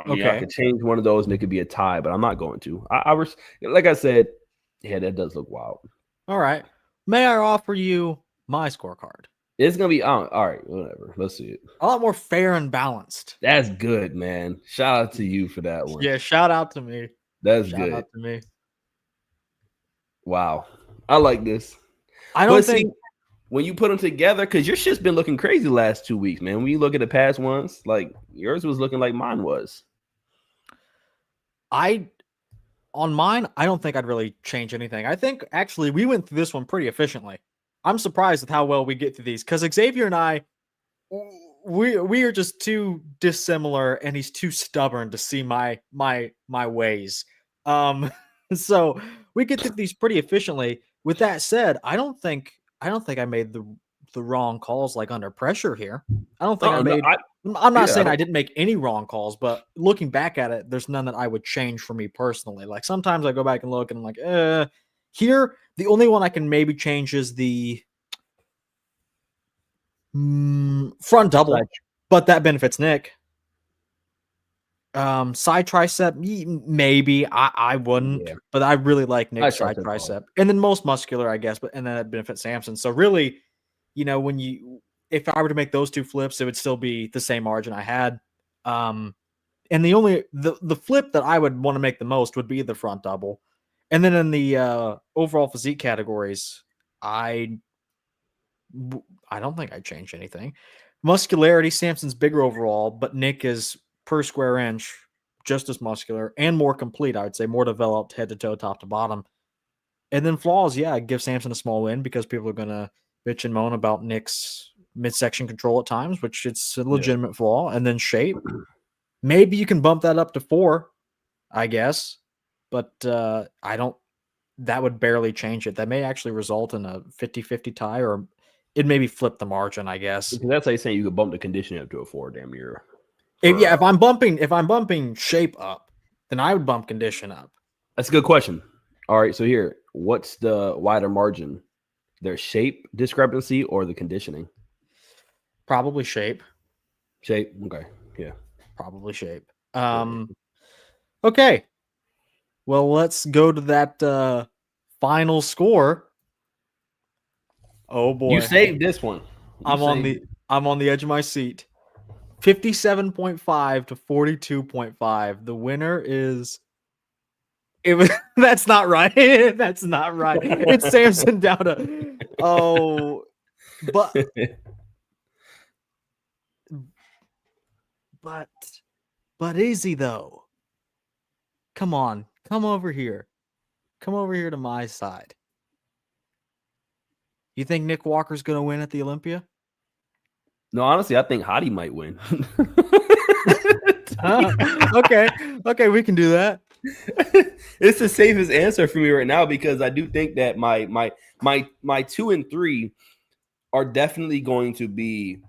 Okay. I could change one of those and it could be a tie, but I'm not going to. Like I said, yeah, that does look wild. All right. May I offer you my scorecard? It's going to be all right, whatever. Let's see it. A lot more fair and balanced. That's good, man. Shout out to you for that one. Yeah, shout out to me. That's shout good. Shout out to me. Wow. I like this. I don't think when you put them together, because your shit's been looking crazy the last 2 weeks, man. When you look at the past ones, like yours was looking like mine was. On mine, I don't think I'd really change anything. I think actually we went through this one pretty efficiently. I'm surprised with how well we get through these because Xavier and I, we are just too dissimilar, and he's too stubborn to see my ways. So we get through these pretty efficiently. With that said, I don't think I made the wrong calls like under pressure here. I don't think I'm not saying I didn't make any wrong calls, but looking back at it, there's none that I would change for me personally. Like sometimes I go back and look and I'm like, here, the only one I can maybe change is the front double, but that benefits Nick. Side tricep, maybe I wouldn't, but I really like Nick's side tricep, and then most muscular, I guess, and then that benefits Samson. So really, if I were to make those 2 flips, it would still be the same margin I had. And the flip that I would want to make the most would be the front double. And then in the overall physique categories, I don't think I changed anything. Muscularity, Samson's bigger overall, but Nick is per square inch just as muscular and more complete, I would say, more developed head to toe, top to bottom. And then flaws, give Samson a small win because people are going to bitch and moan about Nick's midsection control at times, which it's a legitimate flaw. And then shape, maybe you can bump that up to 4, I guess, but that would barely change it. That may actually result in a 50-50 tie, or it maybe flip the margin, I guess. Because that's like saying you could bump the conditioning up to a 4 damn near. If I'm bumping shape up, then I would bump condition up. That's a good question. All right, so here, what's the wider margin? Their shape discrepancy or the conditioning? Probably shape. Shape. Okay. Yeah. Probably shape. Okay. Well, let's go to that final score. Oh boy. You saved this one. I'm on the edge of my seat. 57.5 to 42.5. The winner is that's not right. That's not right. It's Samson Dauda. Oh, but is he though? Come on, come over here. Come over here to my side. You think Nick Walker's going to win at the Olympia? No, honestly, I think Hottie might win. Okay, we can do that. It's the safest answer for me right now because I do think that my 2 and 3 are definitely going to be.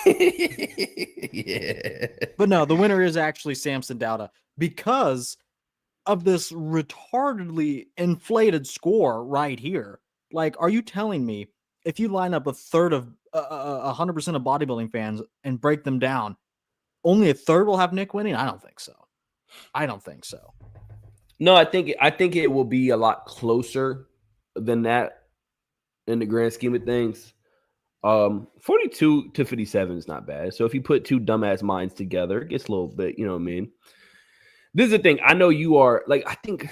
Yeah. But no, the winner is actually Samson Dauda because of this retardedly inflated score right here. Like, are you telling me if you line up a third of 100% of bodybuilding fans and break them down, only a third will have Nick winning? I don't think so. No, I think it will be a lot closer than that in the grand scheme of things. 42 to 57 is not bad. So if you put 2 dumbass minds together, it gets a little bit, you know what I mean? This is the thing. I know you are like, I think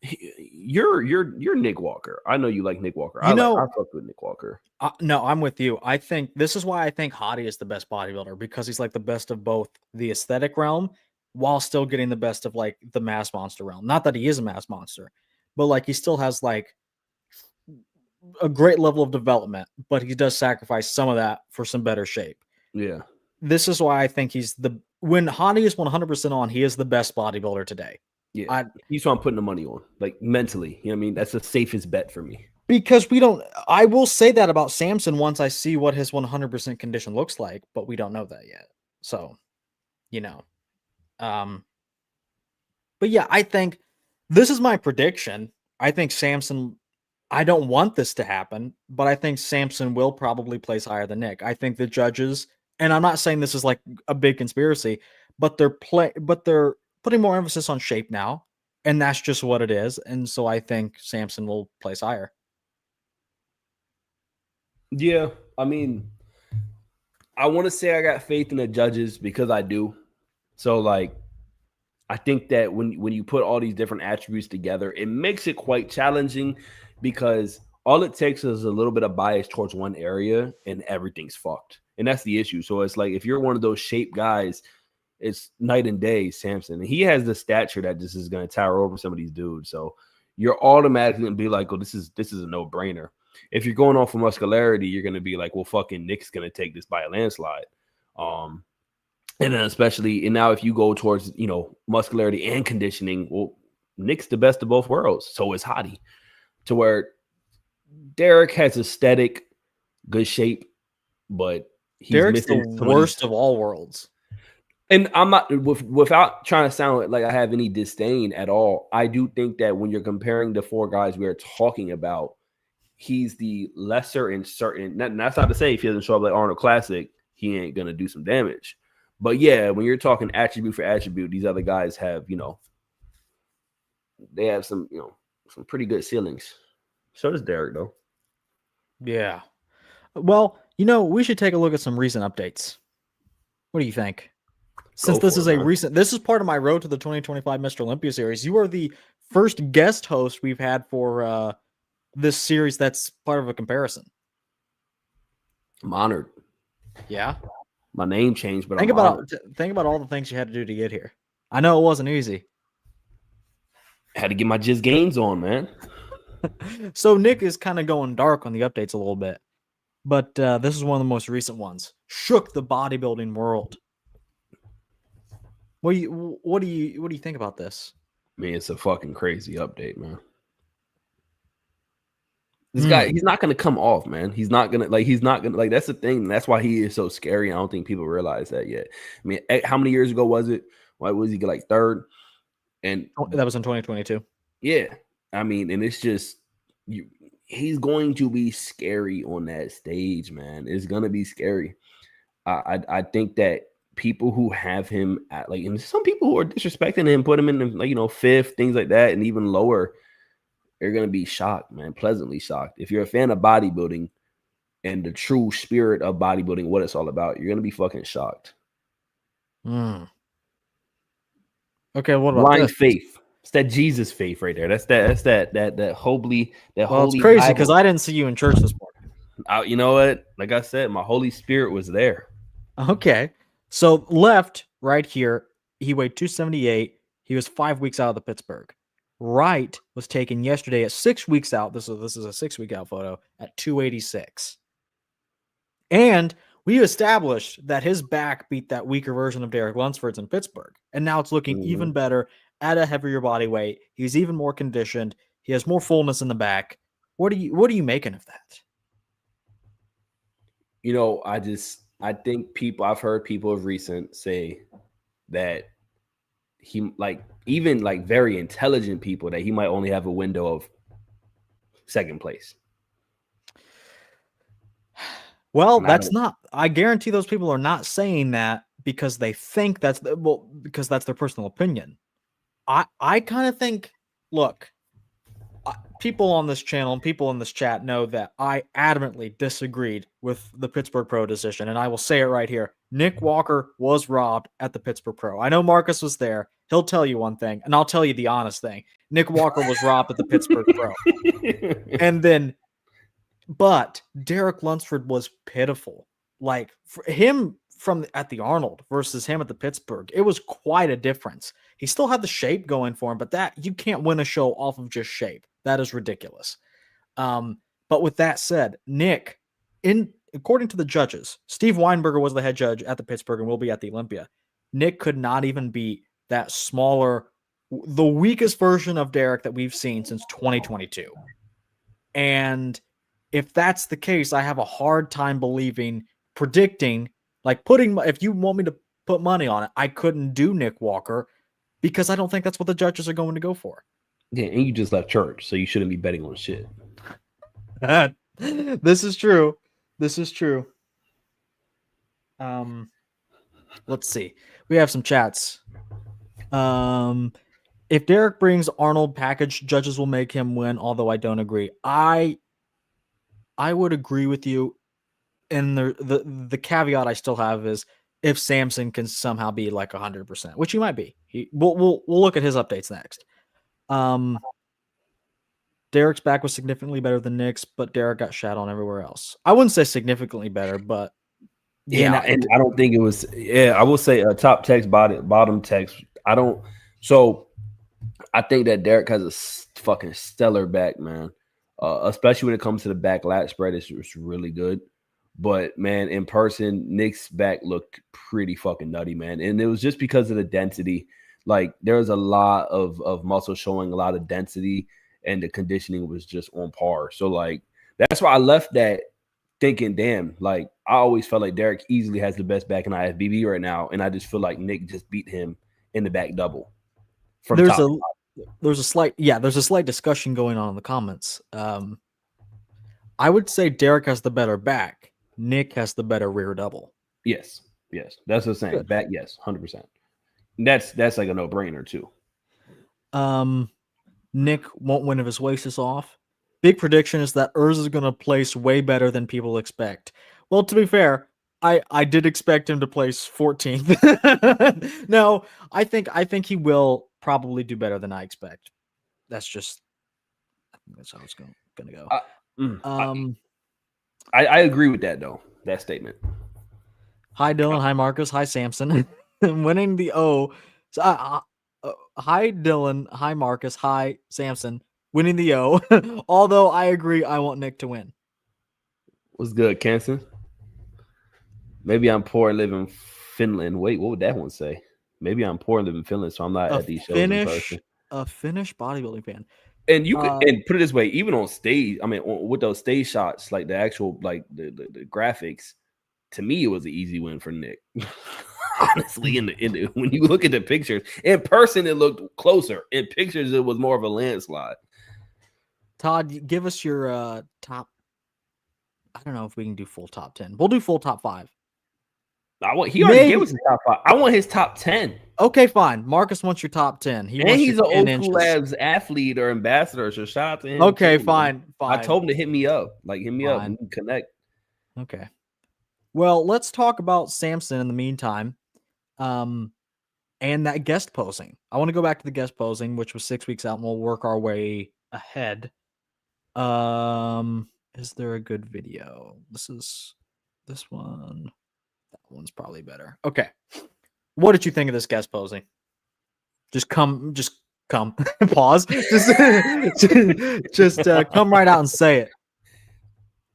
You're Nick Walker. I know you like Nick Walker. I fuck with Nick Walker. No, I'm with you. I think this is why I think Hottie is the best bodybuilder, because he's like the best of both the aesthetic realm while still getting the best of like the mass monster realm. Not that he is a mass monster, but like he still has like a great level of development, but he does sacrifice some of that for some better shape. Yeah. This is why I think when Hottie is 100% on, he is the best bodybuilder today. Yeah. He's who I'm putting the money on, like mentally. You know what I mean? That's the safest bet for me. Because I will say that about Samson once I see what his 100% condition looks like, but we don't know that yet. So, but yeah, I think this is my prediction. I think Samson, I don't want this to happen, but I think Samson will probably place higher than Nick. I think the judges, and I'm not saying this is like a big conspiracy, but they're putting more emphasis on shape now, and that's just what it is. And so I think Samson will place higher. Yeah, I mean, I want to say I got faith in the judges because I do. So, like, I think that when you put all these different attributes together, it makes it quite challenging because all it takes is a little bit of bias towards one area and everything's fucked. And that's the issue. So it's like if you're one of those shape guys, it's night and day, Samson. And he has the stature that just is going to tower over some of these dudes. So you're automatically going to be like, oh, this is a no-brainer. If you're going off of muscularity, you're going to be like, well, fucking Nick's going to take this by a landslide. And then especially, and now if you go towards, muscularity and conditioning, well, Nick's the best of both worlds. So is Hottie. To where Derek has aesthetic, good shape, but Derek's the worst of all worlds. And I'm not, without trying to sound like I have any disdain at all, I do think that when you're comparing the four guys we are talking about, he's the lesser in certain. That's not to say if he doesn't show up like Arnold Classic, he ain't gonna do some damage. But yeah, when you're talking attribute for attribute, these other guys have, they have some, some pretty good ceilings. So does Derek, though. Yeah. Well, we should take a look at some recent updates. What do you think? Since this is part of my Road to the 2025 Mr. Olympia series, you are the first guest host we've had for this series that's part of a comparison. I'm honored. Yeah. My name changed, but think about all the things you had to do to get here. I know it wasn't easy. I had to get my jizz gains on, man. So Nick is kind of going dark on the updates a little bit, but this is one of the most recent ones. Shook the bodybuilding world. What do you think about this? I mean, it's a fucking crazy update, man. This guy, he's not gonna come off, man. He's not gonna that's the thing. That's why he is so scary. I don't think people realize that yet. I mean, how many years ago was it? Why was he like third? And that was in 2022. Yeah. I mean, and it's just he's going to be scary on that stage, man. It's gonna be scary. I think that people who have him at and some people who are disrespecting him, put him in fifth, things like that, and even lower, you're gonna be shocked, man. Pleasantly shocked. If you're a fan of bodybuilding and the true spirit of bodybuilding, what it's all about, you're gonna be fucking shocked. Okay, what about blind this? faith? It's that Jesus faith right there. That's that holy. Well, it's crazy because I didn't see you in church this morning. You know what? Like I said, my Holy Spirit was there. Okay. So left, right here, he weighed 278. He was 5 weeks out of the Pittsburgh. Right was taken yesterday at 6 weeks out. This is a 6 week out photo at 286. And we established that his back beat that weaker version of Derek Lunsford's in Pittsburgh. And now it's looking even better at a heavier body weight. He's even more conditioned. He has more fullness in the back. What are you making of that? I think I've heard people of recent say that he even very intelligent people that he might only have a window of second place. Well, I guarantee those people are not saying that because they think because that's their personal opinion. I kind of think, look, people on this channel and people in this chat know that I adamantly disagreed with the Pittsburgh Pro decision, and I will say it right here. Nick Walker was robbed at the Pittsburgh Pro. I know Marcus was there, he'll tell you one thing, and I'll tell you the honest thing. Nick Walker was robbed at the Pittsburgh Pro. And then, but Derek Lunsford was pitiful. Like for him at the Arnold versus him at the Pittsburgh, it was quite a difference. He still had the shape going for him, but that you can't win a show off of just shape. That is ridiculous. But with that said, Nick, according to the judges, Steve Weinberger was the head judge at the Pittsburgh and will be at the Olympia. Nick could not even beat that smaller, the weakest version of Derek that we've seen since 2022. And if that's the case, I have a hard time predicting, like if you want me to put money on it, I couldn't do Nick Walker because I don't think that's what the judges are going to go for. Yeah, and you just left church, so you shouldn't be betting on shit. This is true. Let's see. We have some chats. If Derek brings Arnold package, judges will make him win, although I don't agree. I would agree with you. And the caveat I still have is if Samson can somehow be like 100%, which he might be. We'll look at his updates next. Derek's back was significantly better than Nick's, but Derek got shat on everywhere else. I wouldn't say significantly better, but yeah, and I don't think it was. Yeah, I will say a top text, bottom text. So I think that Derek has a fucking stellar back, man. Especially when it comes to the back lat spread, it's really good. But man, in person, Nick's back looked pretty fucking nutty, man. And it was just because of the density. Like there was a lot of muscle showing, a lot of density, and the conditioning was just on par. So like that's why I left that thinking, damn, like I always felt like Derek easily has the best back in IFBB right now, and I just feel like Nick just beat him in the back double. There's a slight discussion going on in the comments. I would say Derek has the better back. Nick has the better rear double. Yes, that's the same. Back, yes, 100%. That's like a no-brainer too. Nick won't win if his waist is off. Big prediction is that Urs is going to place way better than people expect. Well, to be fair, I did expect him to place 14th. No, I think he will probably do better than I expect. I think that's how it's going to go. I agree with that though. That statement. Hi Dylan. Hi Marcus. Hi Samson. Winning the O. Hi Dylan. Hi Marcus. Hi Samson. Winning the O. Although I agree, I want Nick to win. What's good, Kenson? Maybe I'm poor and live in Finland. Wait, what would that one say? Maybe I'm poor and live in Finland, so I'm not at these shows in person. A Finnish bodybuilding fan. And you could and put it this way, even on stage, I mean, with those stage shots, like the actual, like the graphics, to me, it was an easy win for Nick. Honestly, when you look at the pictures, in person, it looked closer. In pictures, it was more of a landslide. Todd, give us your top. I don't know if we can do full top 10. We'll do full top 5. He already gave us his top 5. I want his top 10. Okay, fine. Marcus wants your top 10. He's an old school labs athlete or ambassador, so shout out to him. Okay, too, fine. I told him to hit me up. Like, hit me up and we can connect. Okay. Well, let's talk about Samson in the meantime. And that guest posing. I want to go back to the guest posing, which was 6 weeks out, and we'll work our way ahead. Is there a good video? This one. That one's probably better. Okay. What did you think of this guest posing? Just come. Pause. Just come right out and say it.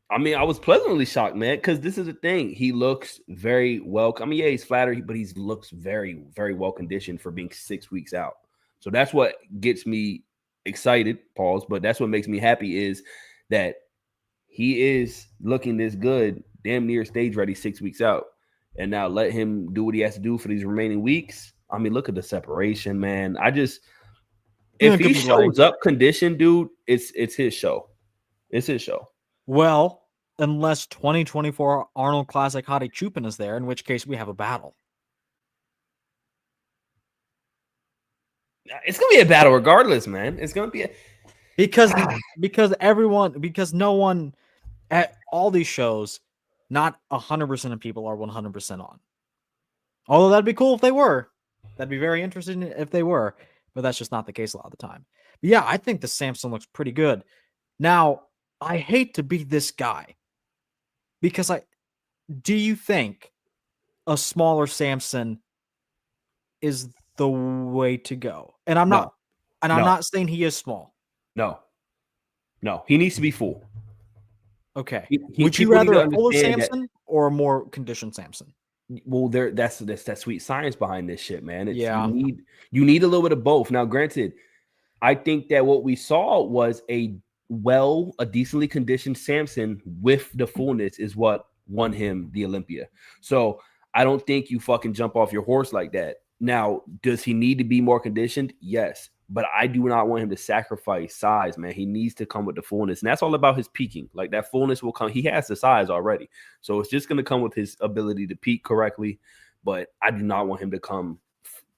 I mean, I was pleasantly shocked, man, because this is the thing. He looks very well. I mean, yeah, he's flattered, but he looks very, very well conditioned for being 6 weeks out. So that's what gets me excited, pause, but that's what makes me happy is that he is looking this good, damn near stage ready 6 weeks out. And now let him do what he has to do for these remaining weeks. I mean, look at the separation, man. If he shows up conditioned, dude, it's his show. It's his show. Well, unless 2024 Arnold Classic Hadi Chupin is there, in which case we have a battle. It's gonna be a battle regardless, man. It's gonna be because no one at all these shows, not 100% of people are 100% on. Although that'd be cool if they were. That'd be very interesting if they were, but that's just not the case a lot of the time. But yeah, I think the Samson looks pretty good. Now, I hate to be this guy because do you think a smaller Samson is the way to go? And I'm No. not saying he is small. No. He needs to be full. Okay. Would Would you rather a fuller Samson or a more conditioned Samson? Well, that's that sweet science behind this shit, man. Yeah. You need a little bit of both. Now, granted, I think that what we saw was a decently conditioned Samson with the fullness is what won him the Olympia. So I don't think you fucking jump off your horse like that. Now, does he need to be more conditioned? Yes. But I do not want him to sacrifice size, man. He needs to come with the fullness. And that's all about his peaking. Like that fullness will come. He has the size already. So it's just going to come with his ability to peak correctly. But I do not want him to come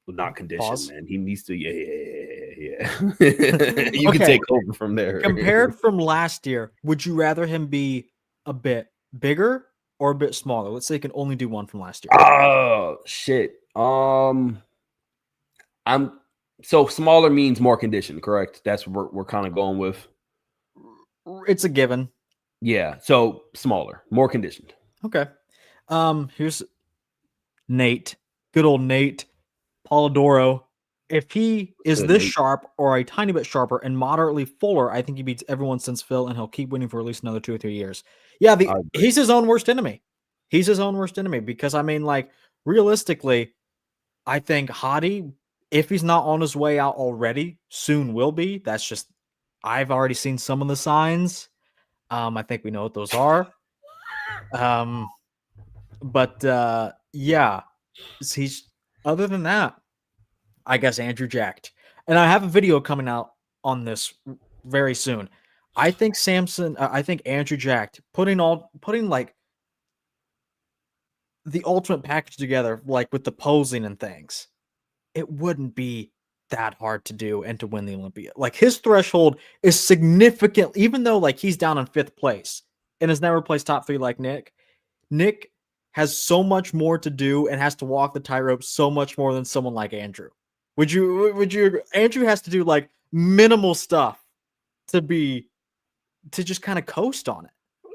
not conditioned, man. He needs to, yeah. You can take over from there. Compared from last year, would you rather him be a bit bigger or a bit smaller? Let's say you can only do one from last year. Oh, shit. So smaller means more conditioned, correct? That's what we're kind of going with. It's a given. Yeah. So smaller, more conditioned. Okay. Here's Nate. Good old Nate Polidoro. If he is this sharp or a tiny bit sharper and moderately fuller, I think he beats everyone since Phil, and he'll keep winning for at least another 2 or 3 years. Yeah, he's his own worst enemy. He's his own worst enemy because, I mean, like, realistically, I think Hadi, if he's not on his way out already, soon will be. That's just, I've already seen some of the signs. I think we know what those are. Yeah, he's, other than that, I guess Andrew jacked. And I have a video coming out on this very soon. I think Andrew jacked, putting like the ultimate package together, like with the posing and things, it wouldn't be that hard to do and to win the Olympia. Like his threshold is significant, even though like he's down in 5th place and has never placed top 3 like Nick. Nick has so much more to do and has to walk the tightrope so much more than someone like Andrew. Would you Andrew has to do like minimal stuff to just kind of coast on it.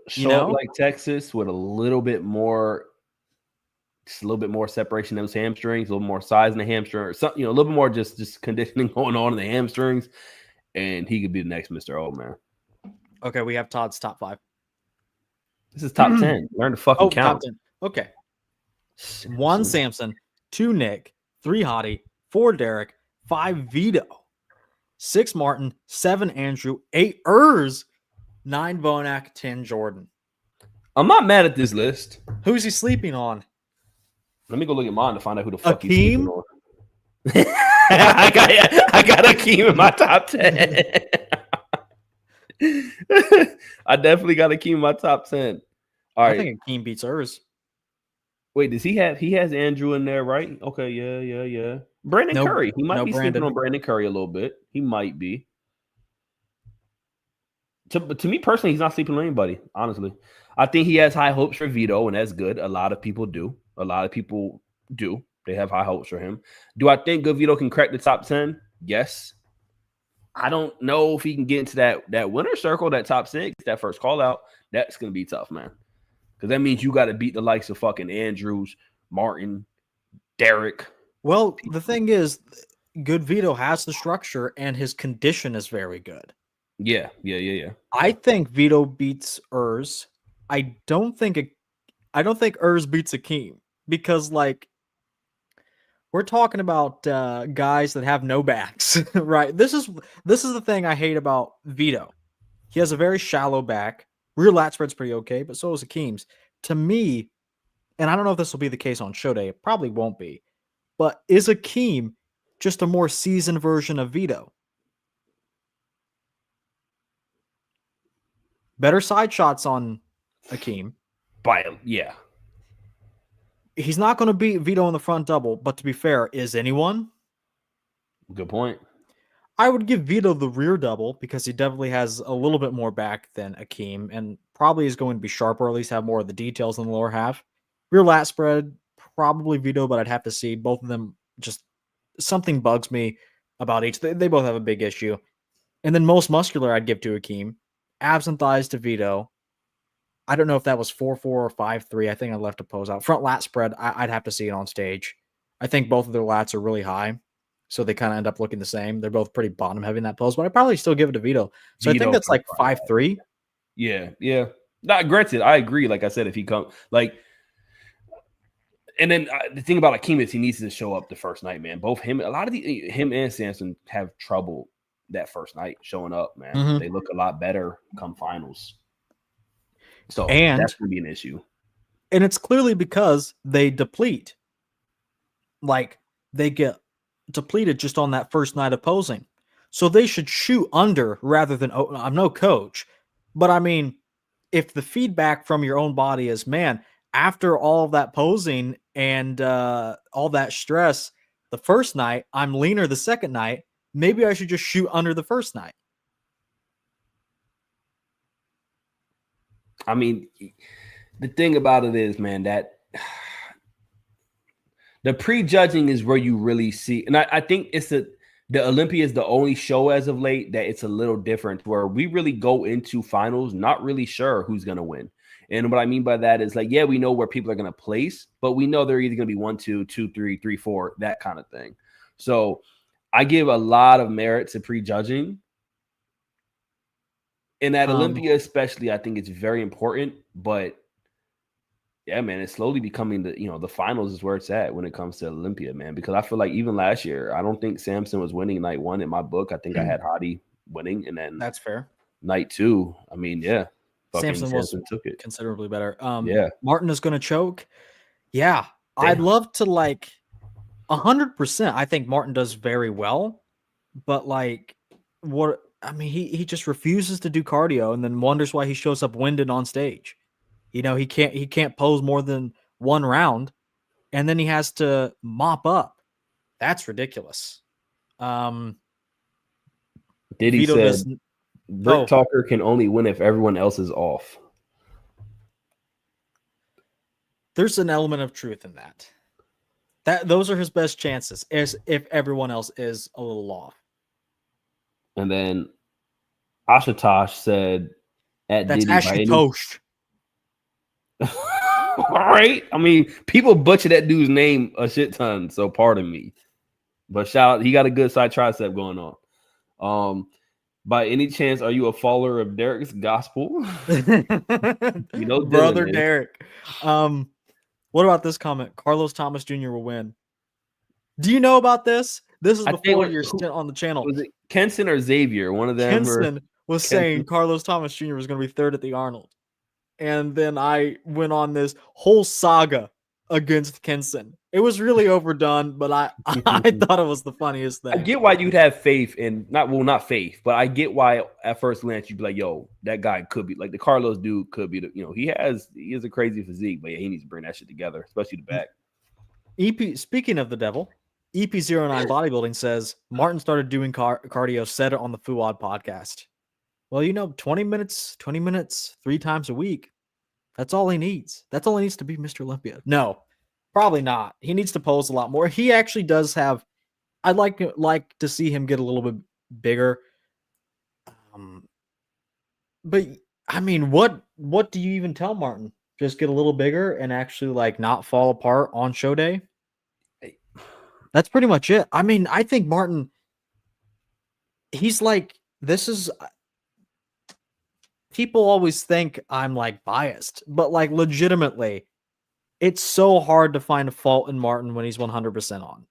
Show up like Texas with a little bit more separation of those hamstrings, a little more size in the hamstring, or something, a little bit more just conditioning going on in the hamstrings, and he could be the next Mr. O, man. Okay, we have Todd's top 5. This is top 10. Learn to fucking count. Top 10. Okay. 1 Samson, 2 Nick, 3 Hadi, 4 Derek, 5 Vito, 6 Martin, 7 Andrew, 8 Urs, 9 Bonac, 10 Jordan. I'm not mad at this list. Who's he sleeping on? Let me go look at mine to find out who the fuck he's sleeping on. I got Akeem in my top 10. I definitely got Akeem in my top 10. All right. I think Akeem beats Urs. Wait, does he has Andrew in there, right? Okay, yeah. Brandon Curry. He might be sleeping on Brandon Curry a little bit. He might be. To me personally, he's not sleeping on anybody, honestly. I think he has high hopes for Vito, and that's good. A lot of people do. They have high hopes for him. Do I think Good Vito can crack the top 10? Yes. I don't know if he can get into that winner circle, that top 6, that first call out. That's going to be tough, man. Because that means you got to beat the likes of fucking Andrews, Martin, Derek. Well, the thing is, Good Vito has the structure, and his condition is very good. Yeah. I think Vito beats Urs. I don't think Urs beats Akeem because, like, we're talking about guys that have no backs, right? This is the thing I hate about Vito. He has a very shallow back. Rear lat spread's pretty okay, but so is Akeem's. To me, and I don't know if this will be the case on show day. It probably won't be. But is Akeem just a more seasoned version of Vito? Better side shots on Akeem. Yeah. He's not going to beat Vito in the front double, but to be fair, is anyone? Good point. I would give Vito the rear double because he definitely has a little bit more back than Akeem and probably is going to be sharper, or at least have more of the details in the lower half. Rear lat spread, probably Vito, but I'd have to see. Both of them just something bugs me about each. They both have a big issue. And then most muscular I'd give to Akeem. Abs and thighs to Vito. I don't know if that was 4-4 or 5-3. I think I left a pose out. Front lat spread, I'd have to see it on stage. I think both of their lats are really high, so they kind of end up looking the same. They're both pretty bottom heavy in that pose, but I'd probably still give it to Vito. So I think that's like 5-3. Yeah. Not granted, I agree. Like I said, if he comes, like, and then the thing about Akeem is he needs to show up the first night, man. Both him and Samson have trouble that first night showing up, man. Mm-hmm. They look a lot better come finals. So that's going to be an issue. And it's clearly because they deplete. Like, they get depleted just on that first night of posing. So they should shoot under rather than, I'm no coach. But I mean, if the feedback from your own body is, man, after all of that posing and all that stress the first night, I'm leaner the second night, maybe I should just shoot under the first night. I mean, the thing about it is, man, that the prejudging is where you really see, and I think it's the Olympia is the only show as of late that it's a little different, where we really go into finals not really sure who's going to win. And what I mean by that is, like, yeah, we know where people are going to place, but we know they're either going to be 1, 2, 2, 3, 3, 4, that kind of thing. So I give a lot of merit to prejudging. And at Olympia especially, I think it's very important. But yeah, man, it's slowly becoming the finals is where it's at when it comes to Olympia, man. Because I feel like even last year, I don't think Samson was winning night 1 in my book. I think I had Hadi winning, and then that's fair. Night 2, I mean, yeah, Samson took it considerably better. Yeah, Martin is going to choke. Yeah, damn. I'd love to 100%. I think Martin does very well, but he just refuses to do cardio and then wonders why he shows up winded on stage. He can't pose more than 1 round, and then he has to mop up. That's ridiculous. Diddy said Brick Talker can only win if everyone else is off. There's an element of truth in that. Those are his best chances, is if everyone else is a little off. And then Ashutosh said at that's Diddy Ashutosh. All right. I mean, people butcher that dude's name a shit ton, so pardon me. But shout out, he got a good side tricep going on. By any chance, are you a follower of Derek's gospel? Brother Derek. What about this comment? Carlos Thomas Jr. will win. Do you know about this? This is before your stint on the channel. Was it Kenson or Xavier? One of them. Kenson was saying Carlos Thomas Jr. was going to be 3rd at the Arnold. And then I went on this whole saga against Kenson. It was really overdone, but I thought it was the funniest thing. I get why you'd have faith in not faith, but I get why at first glance you'd be like, yo, that guy could be like the Carlos dude could be he has a crazy physique, but yeah, he needs to bring that shit together, especially the back. Speaking of the devil, EP09 Bodybuilding says Martin started doing cardio, said it on the Fuad podcast. Well, 20 minutes, 3 times a week. That's all he needs. That's all he needs to be Mr. Olympia. No, probably not. He needs to pose a lot more. He actually does have. I'd like to see him get a little bit bigger. But I mean, what do you even tell Martin? Just get a little bigger and actually not fall apart on show day. That's pretty much it. I mean, I think Martin. He's this is. People always think I'm biased, but legitimately, it's so hard to find a fault in Martin when he's 100% on.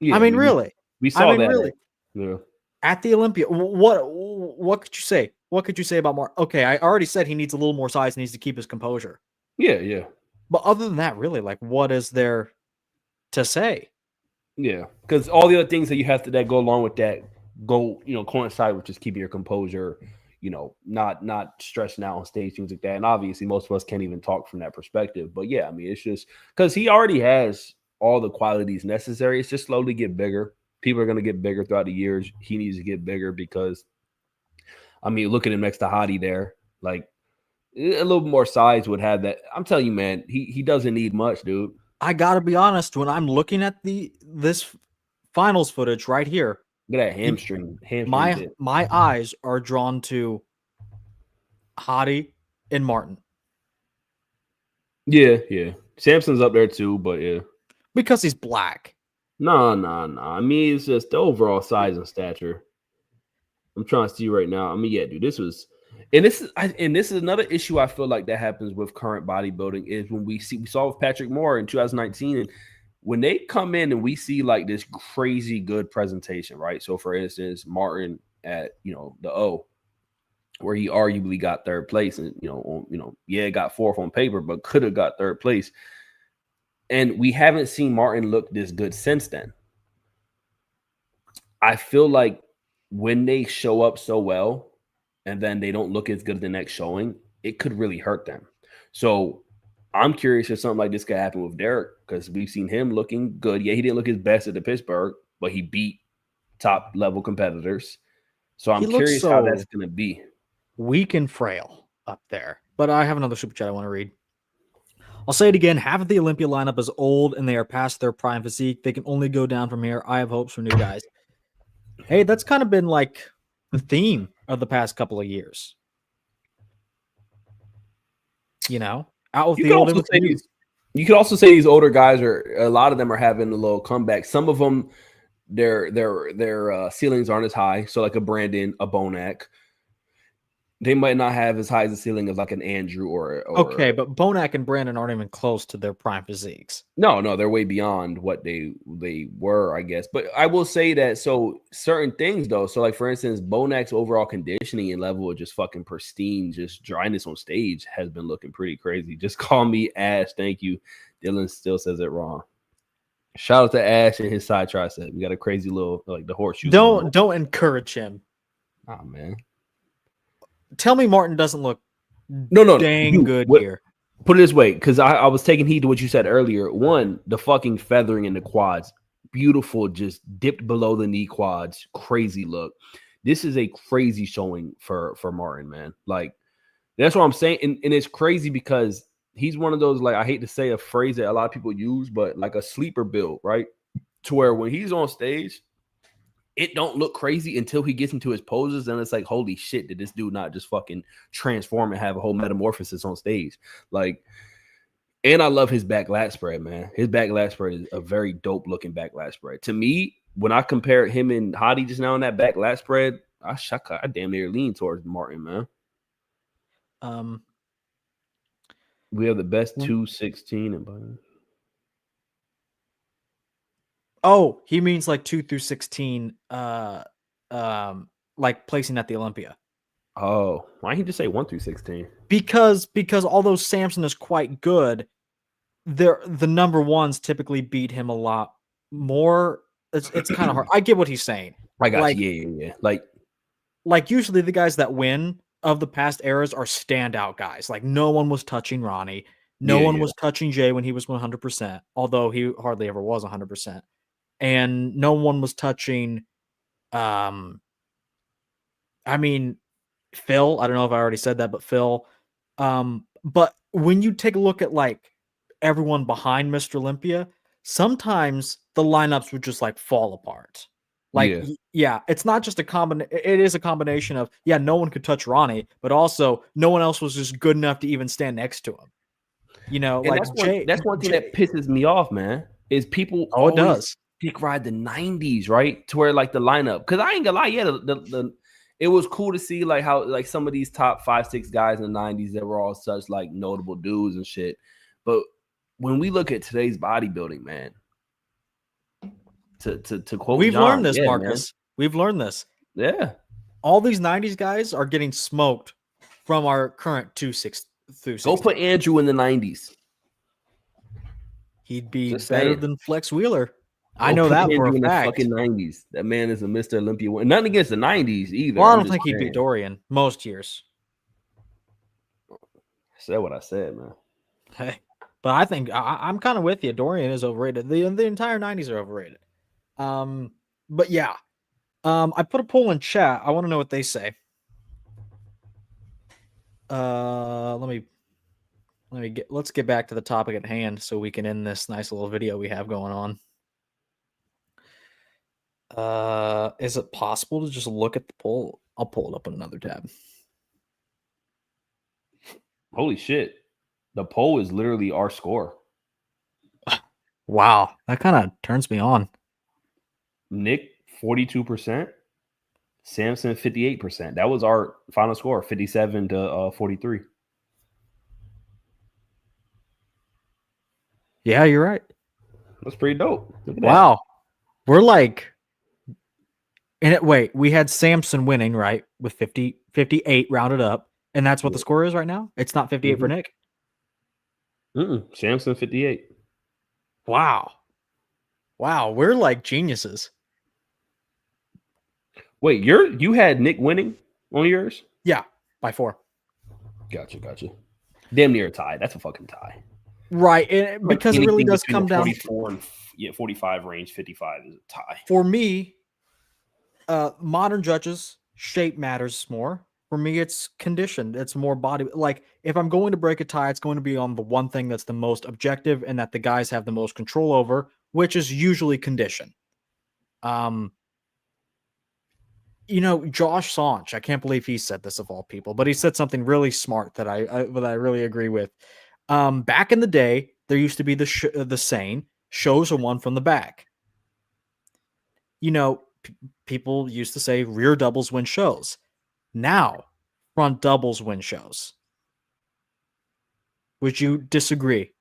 Yeah, I mean, really, we saw that. Really, yeah. At the Olympia, what could you say? What could you say about Martin? Okay, I already said he needs a little more size, needs to keep his composure. Yeah. But other than that, really, what is there to say? Yeah, because all the other things that you have that go along with that coincide with just keeping your composure, not stressing out on stage, things like that. And obviously, most of us can't even talk from that perspective. But yeah, I mean, it's just because he already has all the qualities necessary. It's just slowly get bigger. People are going to get bigger throughout the years. He needs to get bigger because, I mean, look at him next to Hadi there. A little more size would have that. I'm telling you, man, he doesn't need much, dude. I gotta be honest, when I'm looking at this finals footage right here, Look at that hamstring my dip. eyes are drawn to Hottie and Martin. Yeah. Samson's up there too, but yeah. Because he's black. No. I mean, it's just the overall size and stature. I'm trying to see right now. I mean, yeah, dude, this is another issue I feel like that happens with current bodybuilding is when we saw with Patrick Moore in 2019, and when they come in and we see like this crazy good presentation, right? So for instance, Martin at the O, where he arguably got third place, and got fourth on paper, but could have got third place. And we haven't seen Martin look this good since then. I feel like when they show up so well and then they don't look as good as the next showing, it could really hurt them. So I'm curious if something like this could happen with Derek, because we've seen him looking good. Yeah, he didn't look his best at the Pittsburgh, but he beat top level competitors. So I'm curious how that's going to be. Weak and frail up there. But I have another super chat I want to read. I'll say it again. Half of the Olympia lineup is old and they are past their prime physique. They can only go down from here. I have hopes for new guys. Hey, that's kind of been like the theme of the past couple of years. Out with the old. You could also say these older guys a lot of them are having a little comeback. Some of them, their ceilings aren't as high. So like a Brandon, a Bonac, they might not have as high as the ceiling as like an Andrew or okay, but Bonac and Brandon aren't even close to their prime physiques. No, they're way beyond what they were, I guess. But I will say that so certain things though. So like for instance, Bonac's overall conditioning and level of just fucking pristine, just dryness on stage has been looking pretty crazy. Just call me Ash, thank you. Dylan still says it wrong. Shout out to Ash and his side tricep. We got a crazy little like the horseshoe. Don't encourage him. Oh man. Tell me Martin doesn't look dang good here. Put it this way, because I was taking heed to what you said earlier. One, the fucking feathering in the quads. Beautiful, just dipped below the knee quads. Crazy look. This is a crazy showing for Martin, man. Like, that's what I'm saying. And it's crazy because he's one of those, like, I hate to say a phrase that a lot of people use, but like a sleeper build, right? To where when he's on stage, it don't look crazy until he gets into his poses, and it's like, holy shit, did this dude not just fucking transform and have a whole metamorphosis on stage? Like, and I love his back lat spread, man. His back lat spread is a very dope looking back lat spread. To me, when I compare him and Hottie just now in that back lat spread, I damn near lean towards Martin, man. We have the best 216 and oh, he means like 2 through 16, like placing at the Olympia. Oh, why didn't he just say 1 through 16? Because although Samson is quite good, the number ones typically beat him a lot more. It's kind of hard. I get what he's saying. I got you. Yeah. Like usually the guys that win of the past eras are standout guys. Like no one was touching Ronnie. No one was touching Jay when he was 100%, although he hardly ever was 100%. And no one was touching, I mean, Phil. I don't know if I already said that, but Phil. But when you take a look at like everyone behind Mr. Olympia, sometimes the lineups would just like fall apart. Like, yeah, it's not just it is a combination of, no one could touch Ronnie, but also no one else was just good enough to even stand next to him. And like that's one thing that pisses me off, man, is people it does dick ride the 90s, right? To where like the lineup, because I ain't gonna lie, it was cool to see like how like some of these top 5-6 guys in the 90s that were all such like notable dudes and shit. But when we look at today's bodybuilding, man, to quote, we've John, learned this, Marcus. Man. We've learned this. Yeah, all these 90s guys are getting smoked from our current 2-6 through 16. Go put Andrew in the 90s. He'd be better than Flex Wheeler. I know that for a fact. In the fucking 90s. That man is a Mr. Olympia. Nothing against the 90s either. Well, I don't think he'd beat Dorian most years. I said what I said, man. Hey, but I think I'm kind of with you. Dorian is overrated. The entire 90s are overrated. But yeah. I put a poll in chat. I want to know what they say. Let me let's get back to the topic at hand so we can end this nice little video we have going on. Is it possible to just look at the poll? I'll pull it up in another tab. Holy shit. The poll is literally our score. Wow. That kind of turns me on. Nick, 42%. Samson, 58%. That was our final score, 57 to 43. Yeah, you're right. That's pretty dope. Wow. We're like, wait, we had Samson winning, right? With 58 rounded up. And that's what the score is right now? It's not 58 for Nick? Samson, 58. Wow. We're like geniuses. Wait, you had Nick winning on yours? Yeah, by 4. Gotcha. Damn near a tie. That's a fucking tie. Right, and because it really does come down 44 and 45 range, 55 is a tie. For me, modern judges, shape matters more. For me, it's condition. It's more body. Like, if I'm going to break a tie, it's going to be on the one thing that's the most objective and that the guys have the most control over, which is usually condition. Josh Saunch, I can't believe he said this of all people, but he said something really smart that I really agree with. Back in the day, there used to be the saying, shows are won from the back. People used to say rear doubles win shows. Now, front doubles win shows. Would you disagree?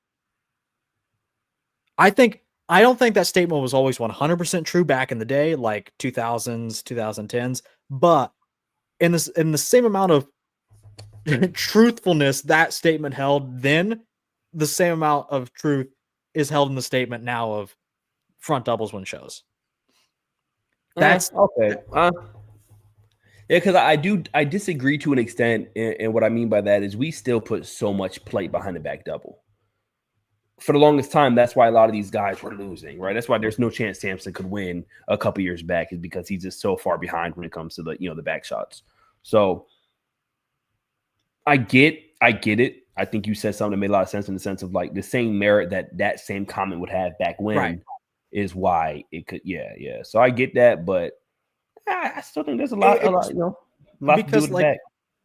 I don't think that statement was always 100% true back in the day, like 2000s, 2010s, but in the same amount of truthfulness that statement held then, the same amount of truth is held in the statement now of front doubles win shows. That's okay. Yeah, because I disagree to an extent, and what I mean by that is we still put so much plate behind the back double. For the longest time, that's why a lot of these guys were losing, right? That's why there's no chance Samson could win a couple years back, is because he's just so far behind when it comes to the back shots. So I get it. I think you said something that made a lot of sense in the sense of like the same merit that same comment would have back when is why it could. Yeah. So I get that, but I still think there's a lot because to do with the back.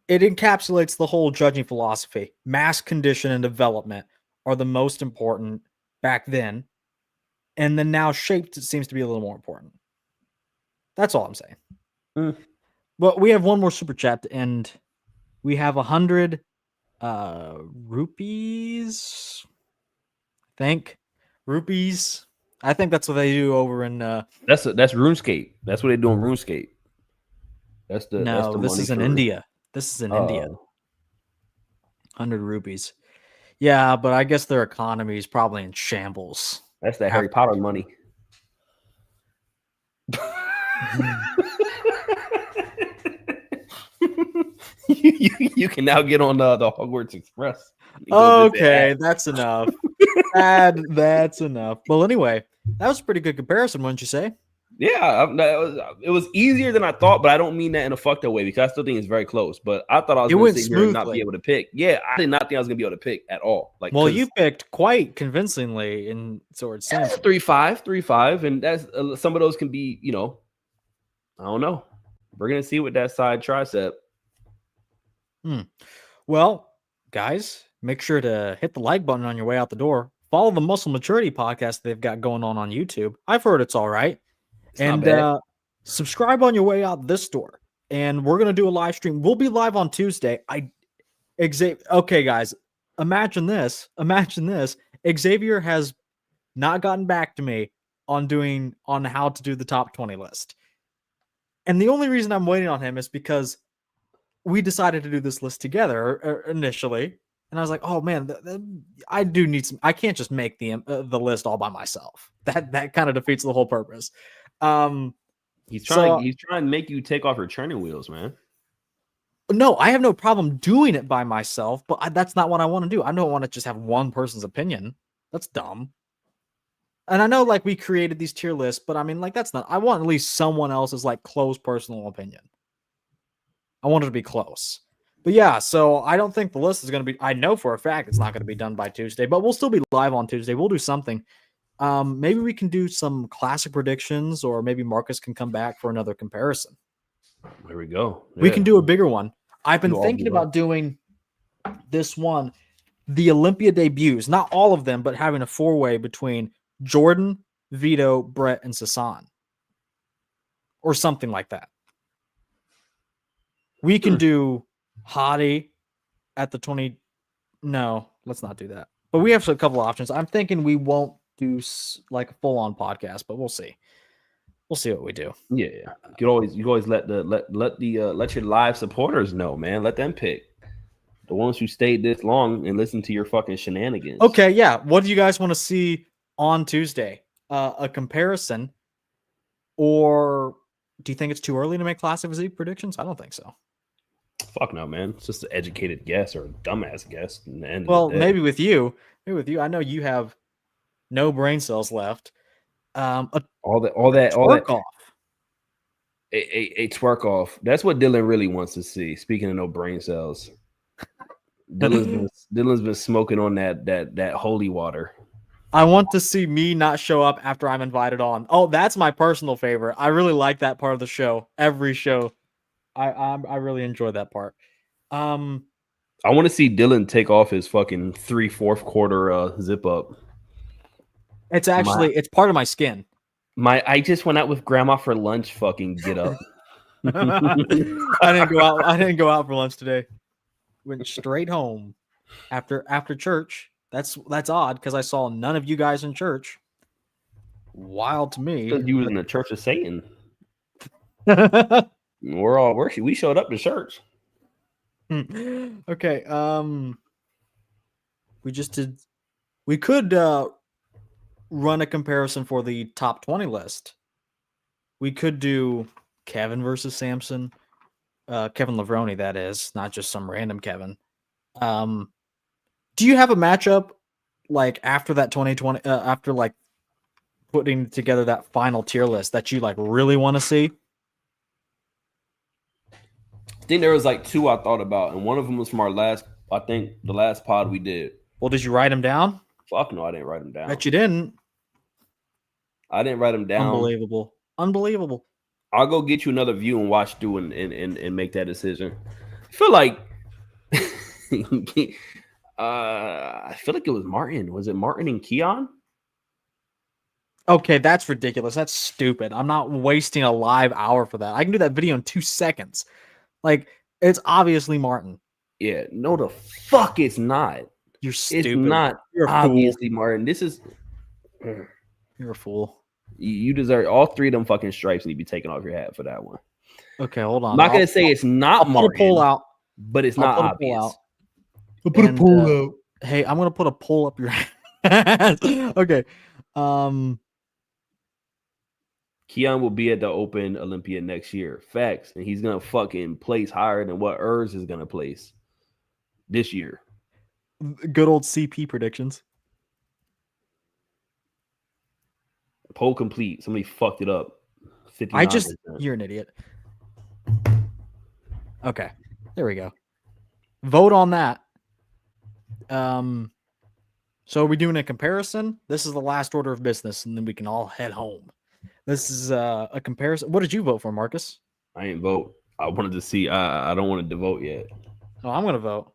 It encapsulates the whole judging philosophy. Mass, condition, and development are the most important back then. And then now shape seems to be a little more important. That's all I'm saying. But we have one more super chat to end. We have 100 rupees. Rupees. I think that's what they do over in that's RuneScape. That's what they do in RuneScape. This is in India. This is in India. 100 rupees. Yeah, but I guess their economy is probably in shambles. That's that Harry Potter money. You can now get on the Hogwarts Express. Okay, that's enough. That's enough. Well, anyway, that was a pretty good comparison, wouldn't you say? Yeah, it was easier than I thought, but I don't mean that in a fucked up way because I still think it's very close. But I thought I was going to sit here and not be able to pick. Yeah, I did not think I was going to be able to pick at all. Well, you picked quite convincingly in towards Samson. 3-5, and that's some of those can be, I don't know. We're gonna see with that side tricep. Well, guys, make sure to hit the like button on your way out the door. Follow the Muscle Maturity podcast they've got going on YouTube. I've heard it's all right. And subscribe on your way out this door. And we're going to do a live stream. We'll be live on Tuesday. Okay, guys, imagine this. Xavier has not gotten back to me on how to do the top 20 list. And the only reason I'm waiting on him is because we decided to do this list together initially. And I was like, oh man, I do need some. I can't just make the list all by myself. That kind of defeats the whole purpose. He's trying to make you take off your training wheels, man. No, I have no problem doing it by myself, but that's not what I want to do. I don't want to just have one person's opinion. That's dumb. And I know like we created these tier lists, but I mean like that's not. I want at least someone else's like close personal opinion. I want it to be close. But yeah, so I don't think the list is going to be. I know for a fact it's not going to be done by Tuesday, but we'll still be live on Tuesday. We'll do something. Maybe we can do some classic predictions, or maybe Marcus can come back for another comparison. There we go. Yeah. We can do a bigger one. I've been thinking about doing this one, the Olympia debuts, not all of them, but having a 4-way between Jordan, Vito, Brett, and Sasan, or something like that. We can do Hottie at the 20. No, let's not do that. But we have a couple of options. I'm thinking we won't do like a full-on podcast, but we'll see. We'll see what we do. Yeah. You always let your live supporters know, man. Let them pick. The ones who stayed this long and listened to your fucking shenanigans. Okay, yeah. What do you guys want to see on Tuesday? A comparison, or do you think it's too early to make classic physique predictions? I don't think so. Fuck no, man. It's just an educated guess or a dumbass guess. Well, maybe with you. I know you have no brain cells left. All that off. A twerk off. That's what Dylan really wants to see. Speaking of no brain cells, Dylan's been smoking on that holy water. I want to see me not show up after I'm invited on. Oh, that's my personal favorite. I really like that part of the show. Every show, I really enjoy that part. I want to see Dylan take off his fucking 3/4 quarter zip up. It's actually it's part of my skin. I just went out with grandma for lunch. Fucking get up. I didn't go out for lunch today. Went straight home after church. That's odd because I saw none of you guys in church. Wild to me. Because you was in the Church of Satan. We showed up to church. Okay. We could run a comparison for the top 20 list. We could do Kevin versus Samson. Kevin Lavroni, that is, not just some random Kevin. Do you have a matchup like after that 2020, after like putting together that final tier list that you like really want to see? I think there was like 2 I thought about, and one of them was from the last pod we did. Well, did you write them down? Fuck no, I didn't write them down. Bet you didn't. I didn't write them down. Unbelievable. I'll go get you another view and watch through and make that decision. I feel like it was Martin. Was it Martin and Keon? Okay, that's ridiculous. That's stupid. I'm not wasting a live hour for that. I can do that video in 2 seconds. Like, it's obviously Martin. Yeah, no, the fuck it's not. You're stupid. It's not obviously Martin. This is. You're a fool. You deserve all 3 of them fucking stripes need to be taken off your hat for that one. Okay, hold on. I'm not gonna say it's not Martin. I'll put a poll out, but it's not obvious. I'll put a poll out. Hey, I'm gonna put a poll up your ass. Okay. Keon will be at the Open Olympia next year. Facts. And he's gonna fucking place higher than what Urs is gonna place this year. Good old CP predictions. Poll complete. Somebody fucked it up. 59%. You're an idiot. Okay. There we go. Vote on that. So are we doing a comparison? This is the last order of business, and then we can all head home. This is a comparison. What did you vote for, Marcus? I didn't vote. I wanted to see. I don't want to vote yet. Oh, I'm going to vote.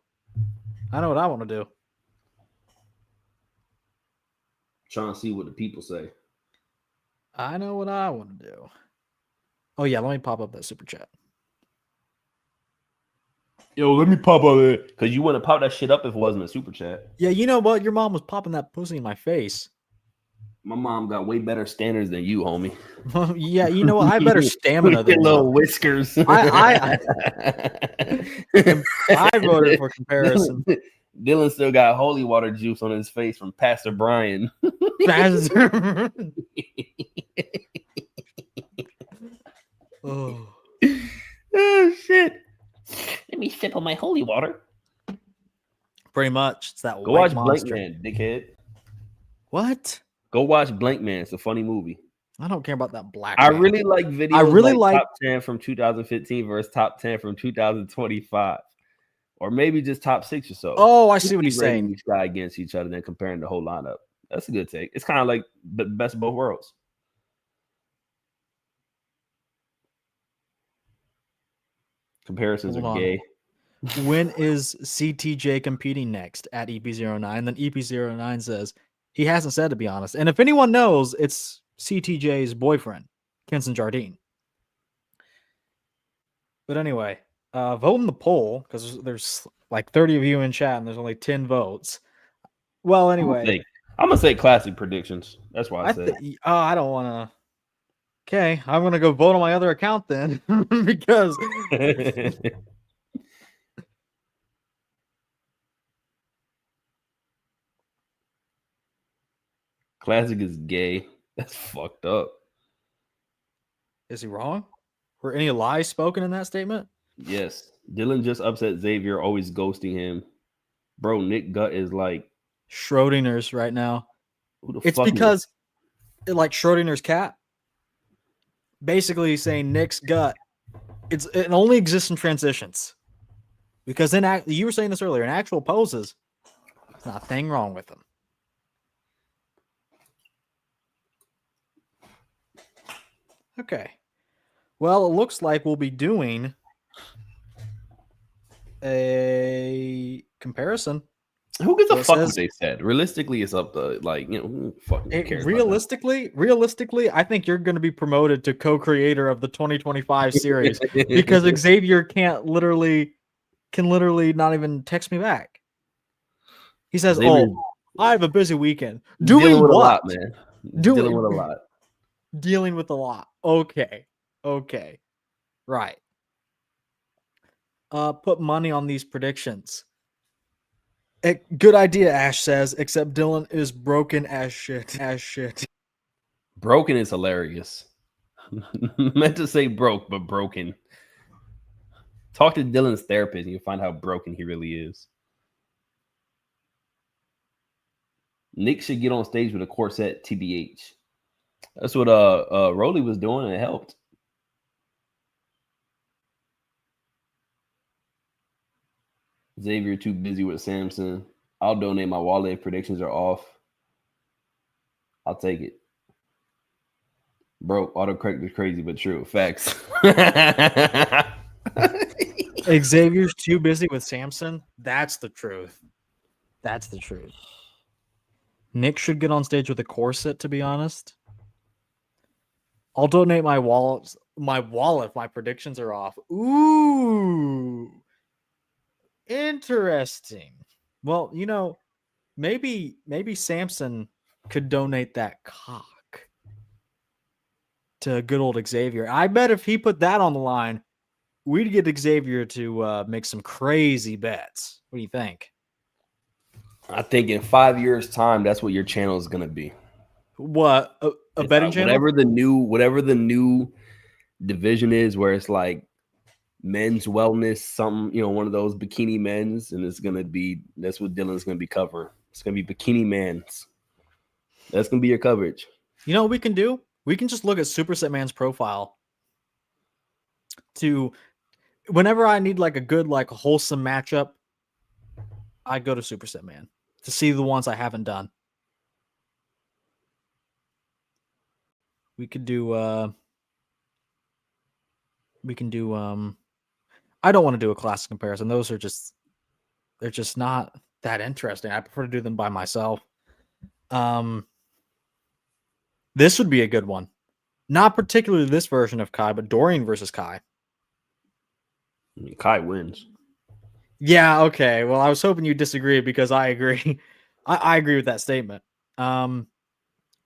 I know what I want to do. Trying to see what the people say. I know what I want to do. Oh, yeah. Let me pop up that super chat. Yo, let me pop up it. Because you wouldn't pop that shit up if it wasn't a super chat. Yeah, you know what? Your mom was popping that pussy in my face. My mom got way better standards than you, homie. Yeah, you know what? I have better stamina than little whiskers. I voted for comparison. Dylan still got holy water juice on his face from Pastor Brian. Oh shit. Let me sip on my holy water. Pretty much. It's that Go white watch monster. Blank Man, dickhead. What? Go watch Blank Man. It's a funny movie. I don't care about that black I man. really like videos. I really like top 10 from 2015 versus top 10 from 2025. or maybe just top 6 or so. Oh, I see what he's rating saying. Each guy against each other, then comparing the whole lineup. That's a good take. It's kind of like the best of both worlds. Comparisons are gay. When is CTJ competing next at EP09? Then EP09 says he hasn't said, to be honest. And if anyone knows, it's CTJ's boyfriend, Kenson Jardine. But anyway, vote in the poll because there's like 30 of you in chat and there's only 10 votes. Well, anyway, I'm gonna say classic predictions. That's why I said. I don't want to. Okay, I'm gonna go vote on my other account then because. Classic is gay. That's fucked up. Is he wrong? Were any lies spoken in that statement? Yes. Dylan just upset Xavier, always ghosting him. Bro, Nick Gut is like Schrodinger's right now. It's because like Schrodinger's cat. Basically saying Nick's gut, it only exists in transitions. Because you were saying this earlier, in actual poses, there's not a thing wrong with them. Okay. Well, it looks like we'll be doing a comparison. Who gives a fuck what they said? Realistically, it's up to who fucking cares? Realistically, I think you're going to be promoted to co-creator of the 2025 series because Xavier can literally not even text me back. He says, Xavier, I have a busy weekend. Doing what? A lot, man. Dealing with a lot. Dealing with a lot. Okay. Right. Put money on these predictions. Good idea, Ash says, except Dylan is broken as shit. Broken is hilarious. Meant to say broke, but broken. Talk to Dylan's therapist and you'll find how broken he really is. Nick should get on stage with a corset, TBH. That's what Rolly was doing, and it helped. Xavier too busy with Samson. I'll donate my wallet if predictions are off. I'll take it. Bro, autocorrect is crazy, but true. Facts. Xavier's too busy with Samson. That's the truth. Nick should get on stage with a corset, to be honest. I'll donate my wallet if my predictions are off. Ooh. Interesting. Well, maybe Samson could donate that cock to good old Xavier. I bet if he put that on the line, we'd get Xavier to make some crazy bets. What do you think? I think in 5 years' time, that's what your channel is going to be. What? A betting channel? Whatever the new division is, where it's like men's wellness, one of those bikini men's, and that's what Dylan's going to be covering. It's going to be bikini men's. That's going to be your coverage. You know what we can do? We can just look at Superset Man's profile to whenever I need like a good, like wholesome matchup, I go to Superset Man to see the ones I haven't done. We could do I don't want to do a classic comparison. They're just not that interesting. I prefer to do them by myself. This would be a good one. Not particularly this version of Kai, but Dorian versus Kai. I mean, Kai wins. Yeah, okay. Well, I was hoping you disagree because I agree. I agree with that statement.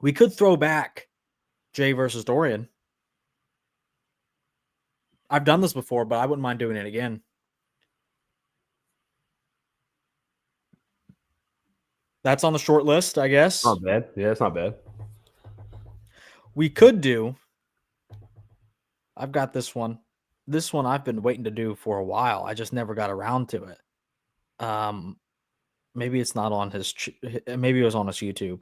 We could throw back Jay versus Dorian. I've done this before, but I wouldn't mind doing it again. That's on the short list, I guess. Not bad. Yeah, it's not bad. We could do. I've got this one. This one I've been waiting to do for a while. I just never got around to it. Maybe it's not on his. Maybe it was on his YouTube.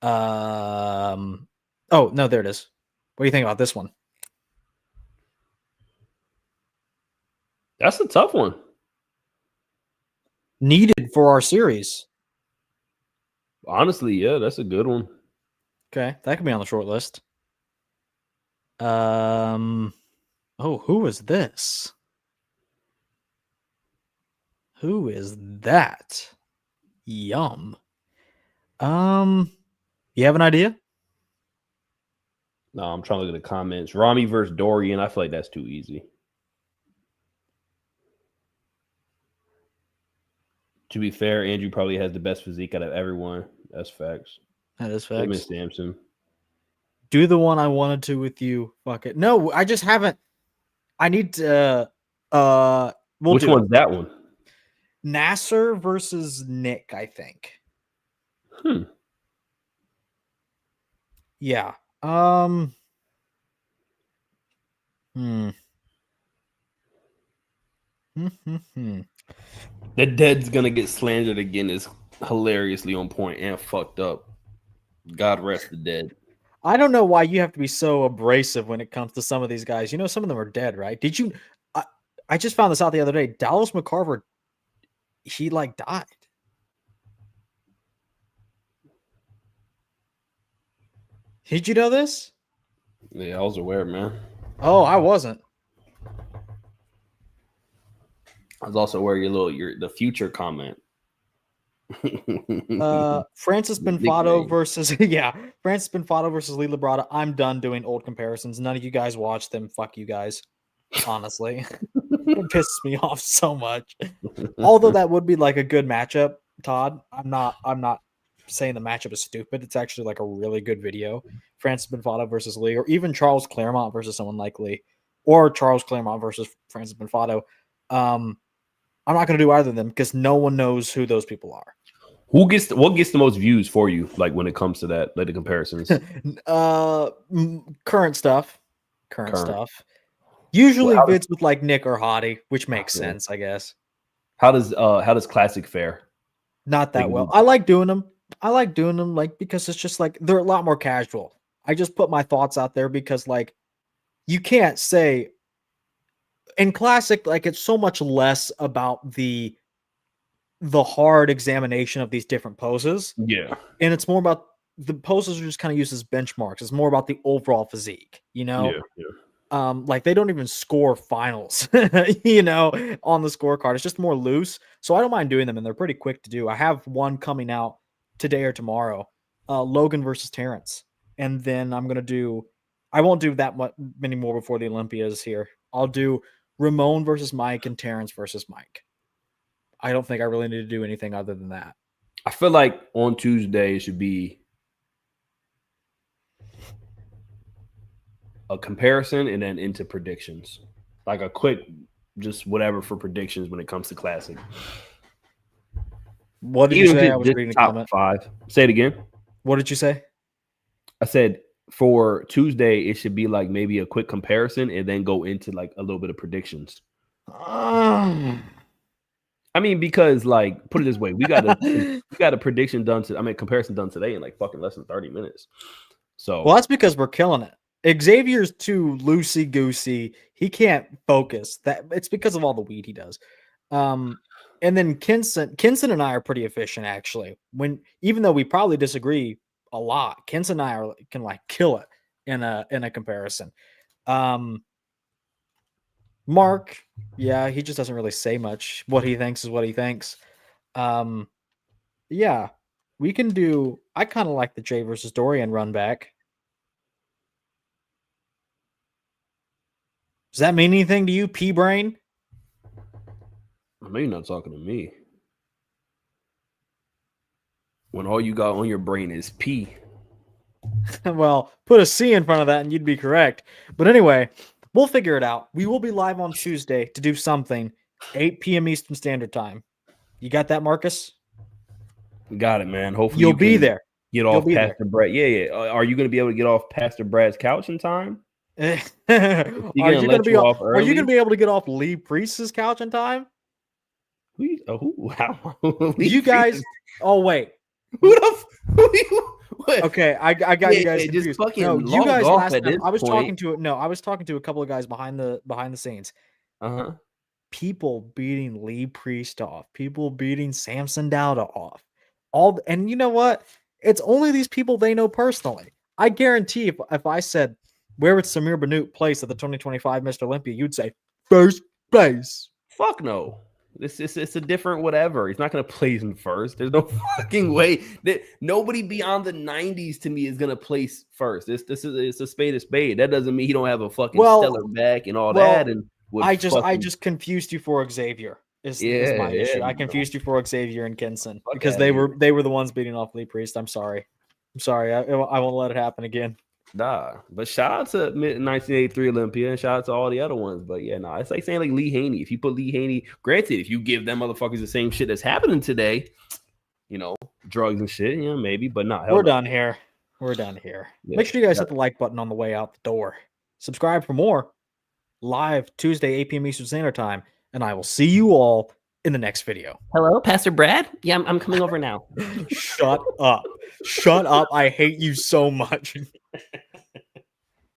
Oh no, there it is. What do you think about this one? That's a tough one. needed for our series. Honestly, yeah, that's a good one. Okay, that could be on the short list. Oh, who is this? Who is that? Yum. You have an idea? No, I'm trying to look at the comments. Rami versus Dorian. I feel like that's too easy. To be fair, Andrew probably has the best physique out of everyone. That's facts. That is Him and facts. Samson. Do the one I wanted to with you. Fuck it. No, I just haven't. I need to. Which one's that one? Nasser versus Nick, I think. Yeah. The Dead's gonna get slandered again is hilariously on point and fucked up. God rest the Dead. I don't know why you have to be so abrasive when it comes to some of these guys. You know, some of them are dead, right? Did you? I just found this out the other day. Dallas McCarver, he like died. Did you know this? Yeah, I was aware, man. Oh, I wasn't. I was also aware your the future comment. Francis Benfato versus Francis Benfato versus Lee Labrada. I'm done doing old comparisons. None of you guys watch them. Fuck you guys. Honestly, it pisses me off so much. Although that would be like a good matchup, Todd. I'm not saying the matchup is stupid. It's actually like a really good video. Francis Benfato versus Lee, or even Charles Claremont versus someone like Lee, or Charles Claremont versus Francis Benfato. I'm not going to do either of them because no one knows who those people are. What gets the most views for you? Like when it comes to that, like the comparisons. Current stuff. Usually vids with like Nick or Hottie, which makes sense, I guess. How does classic fare? Not that well. I like doing them. Like because it's just like they're a lot more casual. I just put my thoughts out there because like you can't say in classic, like it's so much less about the hard examination of these different poses. Yeah. And it's more about the poses are just kind of used as benchmarks. It's more about the overall physique, you know? Yeah. Like they don't even score finals, you know, on the scorecard. It's just more loose. So I don't mind doing them and they're pretty quick to do. I have one coming out today or tomorrow, Logan versus Terrence. And then I won't do that many more before the Olympia is here. I'll do Ramon versus Mike and Terrence versus Mike. I don't think I really need to do anything other than that. I feel like on Tuesday it should be a comparison and then into predictions. Like a quick, just whatever for predictions when it comes to classic. What did you say? I was reading the top comment. 5. Say it again. What did you say? I said for Tuesday, it should be like maybe a quick comparison and then go into like a little bit of predictions. I mean, because like, put it this way, we got a prediction done comparison done today in like fucking less than 30 minutes. So well, that's because we're killing it. Xavier's too loosey goosey. He can't focus. It's because of all the weed he does. And then Kinson and I are pretty efficient actually. Even though we probably disagree a lot, Kinson and I can like kill it in a comparison. Mark, yeah, he just doesn't really say much. What he thinks is what he thinks. Yeah, we can do. I kind of like the Jay versus Dorian run back. Does that mean anything to you, P-Brain? I know you're not talking to me. When all you got on your brain is P. Well, put a C in front of that and you'd be correct. But anyway, we'll figure it out. We will be live on Tuesday to do something, 8 p.m. Eastern Standard Time. You got that, Marcus? Got it, man. Hopefully you'll be there. Get off Pastor Brad. Yeah. Are you going to be able to get off Pastor Brad's couch in time? Are you going to be able to get off Lee Priest's couch in time? Wow. You guys. Oh wait. Okay, I got you guys confused. No, you guys last time I was talking to a couple of guys behind the scenes. people beating Lee Priest off, people beating Samson Dauda off. And you know what? It's only these people they know personally. I guarantee if I said, where would Samir Bannout place at the 2025 Mr. Olympia, you'd say first place. Fuck no. It's a different whatever. He's not going to place in first. There's no fucking way that nobody beyond the 90s to me is going to place first. It's a spade. That doesn't mean he don't have a fucking stellar back and all that. And I just confused you for Xavier. Is my issue. I confused you for Xavier and Kinson because they were the ones beating off Lee Priest. I'm sorry. I won't let it happen again. Nah, but shout out to 1983 Olympia and shout out to all the other ones. But yeah, it's like saying like Lee Haney. If you put Lee Haney, granted, if you give them motherfuckers the same shit that's happening today, drugs and shit, maybe, but not. We're done here. Yeah. Make sure you guys hit the like button on the way out the door. Subscribe for more. Live Tuesday, 8 p.m. Eastern Standard Time, and I will see you all in the next video. Hello, Pastor Brad? Yeah, I'm coming over now. Shut up. I hate you so much.